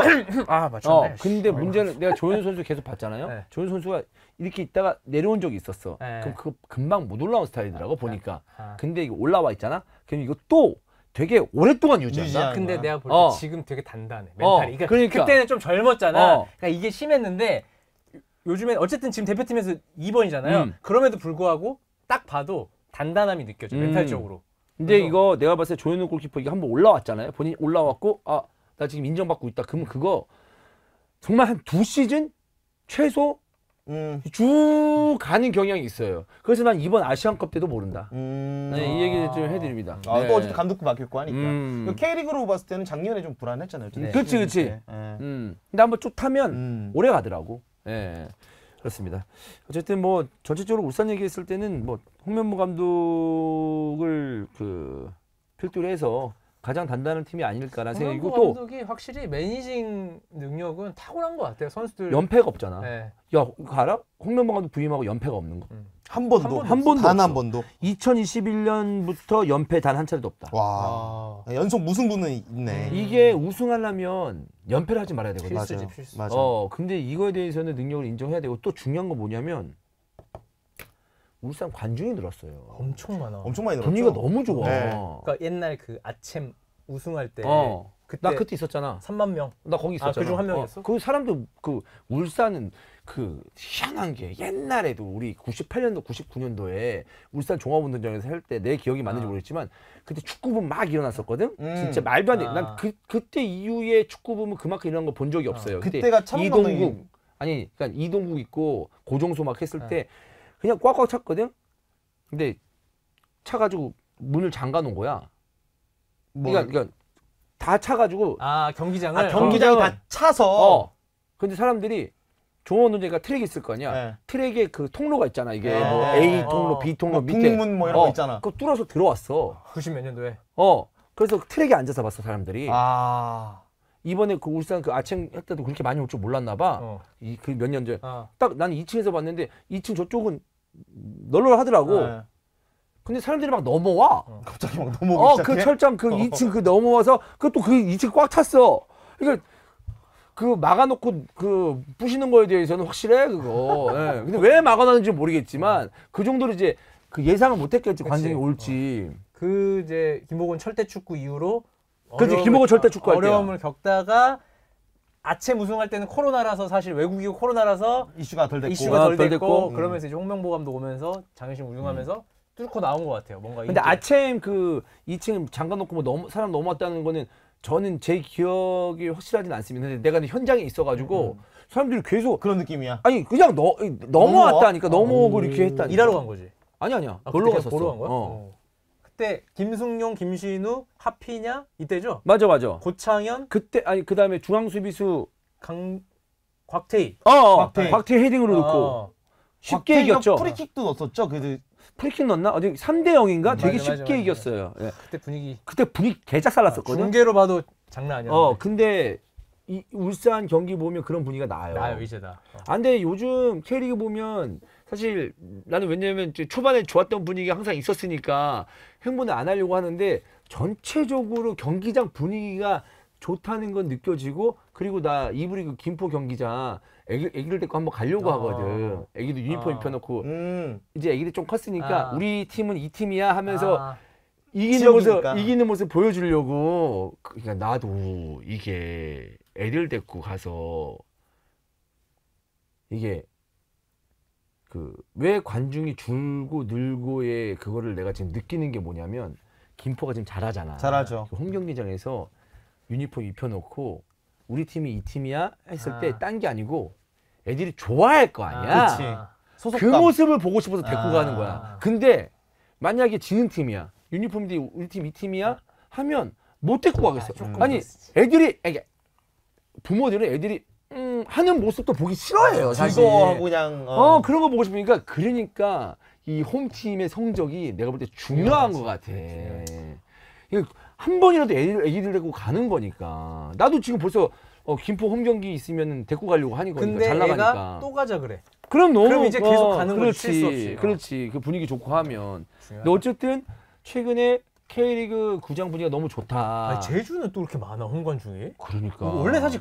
C: 맞췄네.
A: 근데 문제는 내가 조현우 선수 계속 봤잖아요.
C: 네.
A: 조현우 선수가 이렇게 있다가 내려온 적이 있었어.
C: 네.
A: 그럼 그거 금방 못 올라온 스타일이더라고 보니까.
C: 아.
A: 근데 이거 올라와 있잖아. 그럼 이거 또 되게 오랫동안 유지한다.
B: 유지하는
C: 근데
B: 거야.
C: 내가 볼 때
A: 어.
C: 지금 되게 단단해 멘탈이.
A: 그러니까.
C: 그때는 좀 젊었잖아.
A: 어.
C: 그러니까 이게 심했는데 요즘엔 어쨌든 지금 대표팀에서 2번이잖아요. 그럼에도 불구하고 딱 봐도 단단함이 느껴져 멘탈적으로.
A: 근데
C: 그래서-
A: 이거 내가 봤을 때 조현우 골키퍼 이게 한번 올라왔잖아요. 본인 올라왔고 나 지금 인정받고 있다. 그러면 그거 정말 한 2시즌 최소 쭉 가는 경향이 있어요. 그래서 난 이번 아시안컵 때도 모른다. 네, 이 얘기를 좀 해드립니다.
B: 또 어쨌든 감독도 바뀌었고 하니까.
A: 음.
B: K리그로 봤을 때는 작년에 좀 불안했잖아요. 좀.
A: 그치.
B: 네.
A: 근데 한번 쭉 타면 오래 가더라고. 예. 그렇습니다. 어쨌든 뭐 전체적으로 울산 얘기했을 때는 뭐 홍명보 감독을 그 필두로 해서 가장 단단한 팀이 아닐까라는 생각이고
C: 홍명보
A: 또
C: 감독이 확실히 매니징 능력은 탁월한 것 같아요. 선수들.
A: 연패가 없잖아.
C: 네.
A: 야, 그거 알아? 홍명보 감독 부임하고 연패가 없는 거.
B: 한 번도
A: 한 번도
B: 단 한
A: 없어.
B: 번도.
A: 2021년부터 연패 단 한 차례도 없다.
B: 와. 연속 무승부는 있네.
A: 이게 우승하려면 연패를 하지 말아야 되거든.
C: 필수지,
B: 맞아요.
C: 필수.
B: 맞아.
A: 근데 이거에 대해서는 능력을 인정해야 되고 또 중요한 건 뭐냐면 울산 관중이 늘었어요.
C: 엄청 많아.
B: 엄청 많이 늘었죠.
A: 분위기가 너무 좋아.
B: 네.
C: 그러니까 옛날 그 아챔 우승할 때 그때
A: 나 그때 있었잖아.
C: 3만 명.
A: 나 거기 있었잖아.
C: 그중 한 명이었어?
A: 그 사람들 그 울산은 그 희한한 게 옛날에도 우리 98년도 99년도에 울산 종합운동장에서 할 때 내 기억이 맞는지 모르겠지만 그때 축구붐 막 일어났었거든. 진짜 말도 안 돼. 난 그때 이후에 축구붐은 그만큼 일어난 거 본 적이 없어요.
B: 그때가 차범
A: 이동국
B: 감독이-
A: 아니 그러니까 이동국 있고 고정수 막 했을 때 그냥 꽉꽉 찼거든. 근데 차가지고 문을 잠가 놓은 거야. 그러니까 다 차가지고
C: 경기장을.
B: 경기장이 다 차서.
A: 근데 사람들이 종합운동장이니까 트랙이 있을 거 아니야.
B: 네.
A: 트랙에 그 통로가 있잖아. 이게
B: 네.
A: 뭐 A 통로, B 통로
B: 뭐
A: 밑에
B: 북문 뭐 이런 거 있잖아.
A: 그거 뚫어서 들어왔어.
C: 90 몇 년도에.
A: 그래서 트랙에 앉아서 봤어 사람들이. 이번에 그 울산 그 아침 할 때도 그렇게 많이 올 줄 몰랐나 봐. 이 그 몇 년 전에. 딱 나는 2층에서 봤는데 2층 저쪽은 널널하더라고.
B: 네.
A: 근데 사람들이 막 넘어와.
B: 갑자기 막 넘어오기 시작해.
A: 그 철장 그 2층 그 넘어와서 그것도 그 2층 꽉 찼어. 그러니까 그 막아놓고 그 부시는 거에 대해서는 확실해 그거. 예. 근데 왜 막아놨는지 모르겠지만 그 정도로 이제 그 예상을 못했겠지 관중이 올지.
C: 그 이제 김호곤 철대 축구 이후로.
A: 그렇지 김호곤 철대 축구 할 때야.
C: 어려움을 겪다가 아챔 우승할 때는 코로나라서 사실 외국이고 코로나라서
B: 이슈가 덜 됐고.
C: 이슈가 덜
A: 덜
C: 됐고,
A: 됐고.
C: 그러면서 이제 홍명보 감독 오면서 장신 우승하면서 뚫고 나온 것 같아요. 뭔가.
A: 근데 아챔 그 2층 잠가놓고 뭐 사람 넘어왔다는 거는 저는 제 기억이 확실하진 않습니다. 근데 내가 현장에 있어가지고 사람들이 계속
B: 그런 느낌이야.
A: 아니 그냥 넘어왔다니까 넘어오고 이렇게 했다니까.
C: 일하러 간 거지.
A: 아니야.
C: 아,
A: 놀러
C: 그때
A: 갔었어.
C: 보러 간 거야?
A: 어.
C: 그때 김승용, 김신우, 하피냐 이때죠?
A: 맞아.
C: 고창현,
A: 그때 아니 그 다음에 중앙 수비수
C: 곽태희.
A: 곽태희 헤딩으로 넣고 쉽게
B: 곽태희가
A: 이겼죠.
B: 프리킥도 넣었었죠.
A: 프리킥 넣었나? 어디 3대0인가? 되게
C: 맞아,
A: 쉽게
C: 맞아.
A: 이겼어요. 예.
C: 그때 분위기
A: 개짝 살랐었거든.
C: 중계로 봐도 장난 아니었는데.
A: 근데 이 울산 경기 보면 그런 분위기가 나요.
C: 나요 이제다.
A: 근데 요즘 K리그 보면 사실 나는 왜냐면 초반에 좋았던 분위기가 항상 있었으니까 행보는 안 하려고 하는데 전체적으로 경기장 분위기가 좋다는 건 느껴지고 그리고 나 이부 리그 김포 경기장 애기들 데리고 한번 가려고 하거든. 애기들 유니폼 입혀놓고 이제 애기들 좀 컸으니까 우리 팀은 이 팀이야 하면서 이기는 모습 보여주려고. 그러니까 나도 이게 애들 데리고 가서 이게 왜 관중이 줄고 늘고의 그거를 내가 지금 느끼는 게 뭐냐면 김포가 지금 잘하잖아.
B: 잘하죠.
A: 홈 경기장에서 유니폼 입혀놓고 우리 팀이 이 팀이야 했을 때 딴 게 아니고 애들이 좋아할 거 아니야.
B: 그치.
A: 그
B: 소속감.
A: 모습을 보고 싶어서 데리고 가는 거야. 근데 만약에 지는 팀이야. 유니폼이 우리 팀 이 팀이야 하면 못 데리고 가겠어. 아니 애들이 부모들은 애들이 하는 모습도 보기 싫어해요. 사실.
B: 즐거워하고 그냥
A: 그런 거 보고 싶으니까 그러니까 이 홈팀의 성적이 내가 볼 때 중요한 것 같아. 이거 한 번이라도 애기들 데리고 가는 거니까. 나도 지금 벌써 김포 홈 경기 있으면 데리고 가려고 하는 거니까.
C: 근데
A: 잘 나가니까.
C: 애가 또 가자 그래.
A: 그럼
C: 이제 계속 가는 거지, 실수 없이.
A: 그렇지. 그렇지. 그 분위기 좋고 하면.
C: 중요하다.
A: 근데 어쨌든 최근에 K리그 구장 분위기가 너무 좋다.
C: 아니, 제주는 또 이렇게 많아 홍관중이.
A: 그러니까.
C: 원래 사실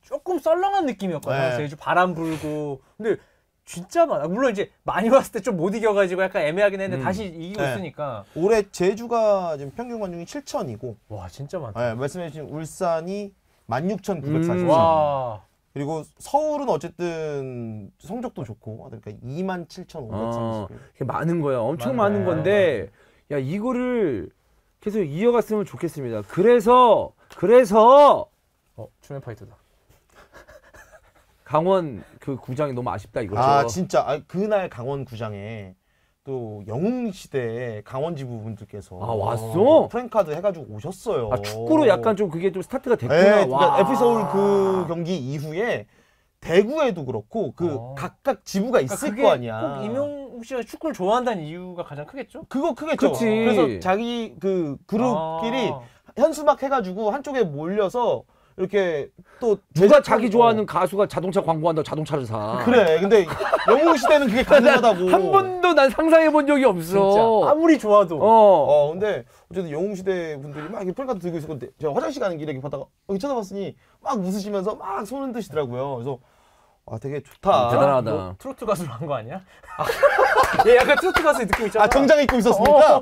C: 조금 썰렁한 느낌이었거든.
B: 네.
C: 제주 바람 불고. 근데 진짜 많아. 물론 이제 많이 왔을 때 좀 못 이겨가지고 약간 애매하긴 했는데 다시 이기고
B: 네.
C: 있으니까.
B: 올해 제주가 지금 평균 관중이 7,000이고
C: 와 진짜 많다.
B: 말씀해주신 울산이 16,940.
C: 와.
B: 그리고 서울은 어쨌든 성적도 좋고 그러니까 27,530.
A: 이게 많은 거야. 엄청
C: 많네.
A: 많은 건데 야 이거를 계속 이어갔으면 좋겠습니다. 그래서
C: 추면 파이터다.
A: 강원 그 구장이 너무 아쉽다 이거죠.
B: 진짜 그날 강원 구장에 또 영웅 시대의 강원 지부 분들께서
A: 왔어?
B: 프랭카드 해가지고 오셨어요.
A: 축구로 약간 좀 그게 좀 스타트가 됐구나.
B: 네, 그러니까 FC 서울 그 경기 이후에 대구에도 그렇고 각각 지부가 있을
C: 그게
B: 거 아니야.
C: 꼭 이명웅 씨가 축구를 좋아한다는 이유가 가장 크겠죠?
B: 그거 크겠죠.
A: 그치.
B: 그래서 자기 그 그룹끼리 현수막 해가지고 한쪽에 몰려서 이렇게 또
A: 누가 자기 좋아하는 가수가 자동차 광고한다고 자동차를 사.
B: 그래. 근데 영웅 시대는 그게 가능하다고.
A: 한 번도 난 상상해 본 적이 없어.
C: 진짜 아무리 좋아도.
B: 근데 어쨌든 영웅 시대 분들이 막 이렇게 프랭카드 들고 있었는데 제가 화장실 가는 길에 이렇게 보다가 여기 쳐다봤으니 막 웃으시면서 막 손 흔드시더라고요. 그래서 되게 좋다.
A: 대단하다.
C: 뭐, 트로트 가수로 한 거 아니야? 얘 약간 트로트 가수 느낌 있잖아.
B: 정장 입고 있었습니까?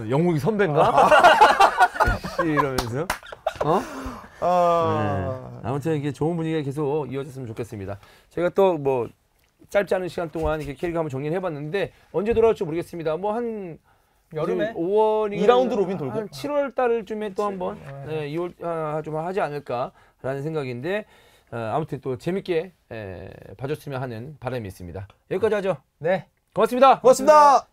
A: 영웅이 선배인가? 이러면서 아무튼 이게 좋은 분위기가 계속 이어졌으면 좋겠습니다. 제가 또 뭐 짧지 않은 시간 동안 이렇게 K리그 한번 정리를 해봤는데 언제 돌아올지 모르겠습니다. 뭐 한
C: 여름에
A: 5월이
B: 2라운드 로빈 돌고
A: 한 7월 달쯤에 또 한번 2월 좀 하지 않을까라는 생각인데 아무튼 또 재밌게 봐줬으면 하는 바람이 있습니다. 여기까지 하죠.
C: 네.
A: 고맙습니다.
B: 고맙습니다.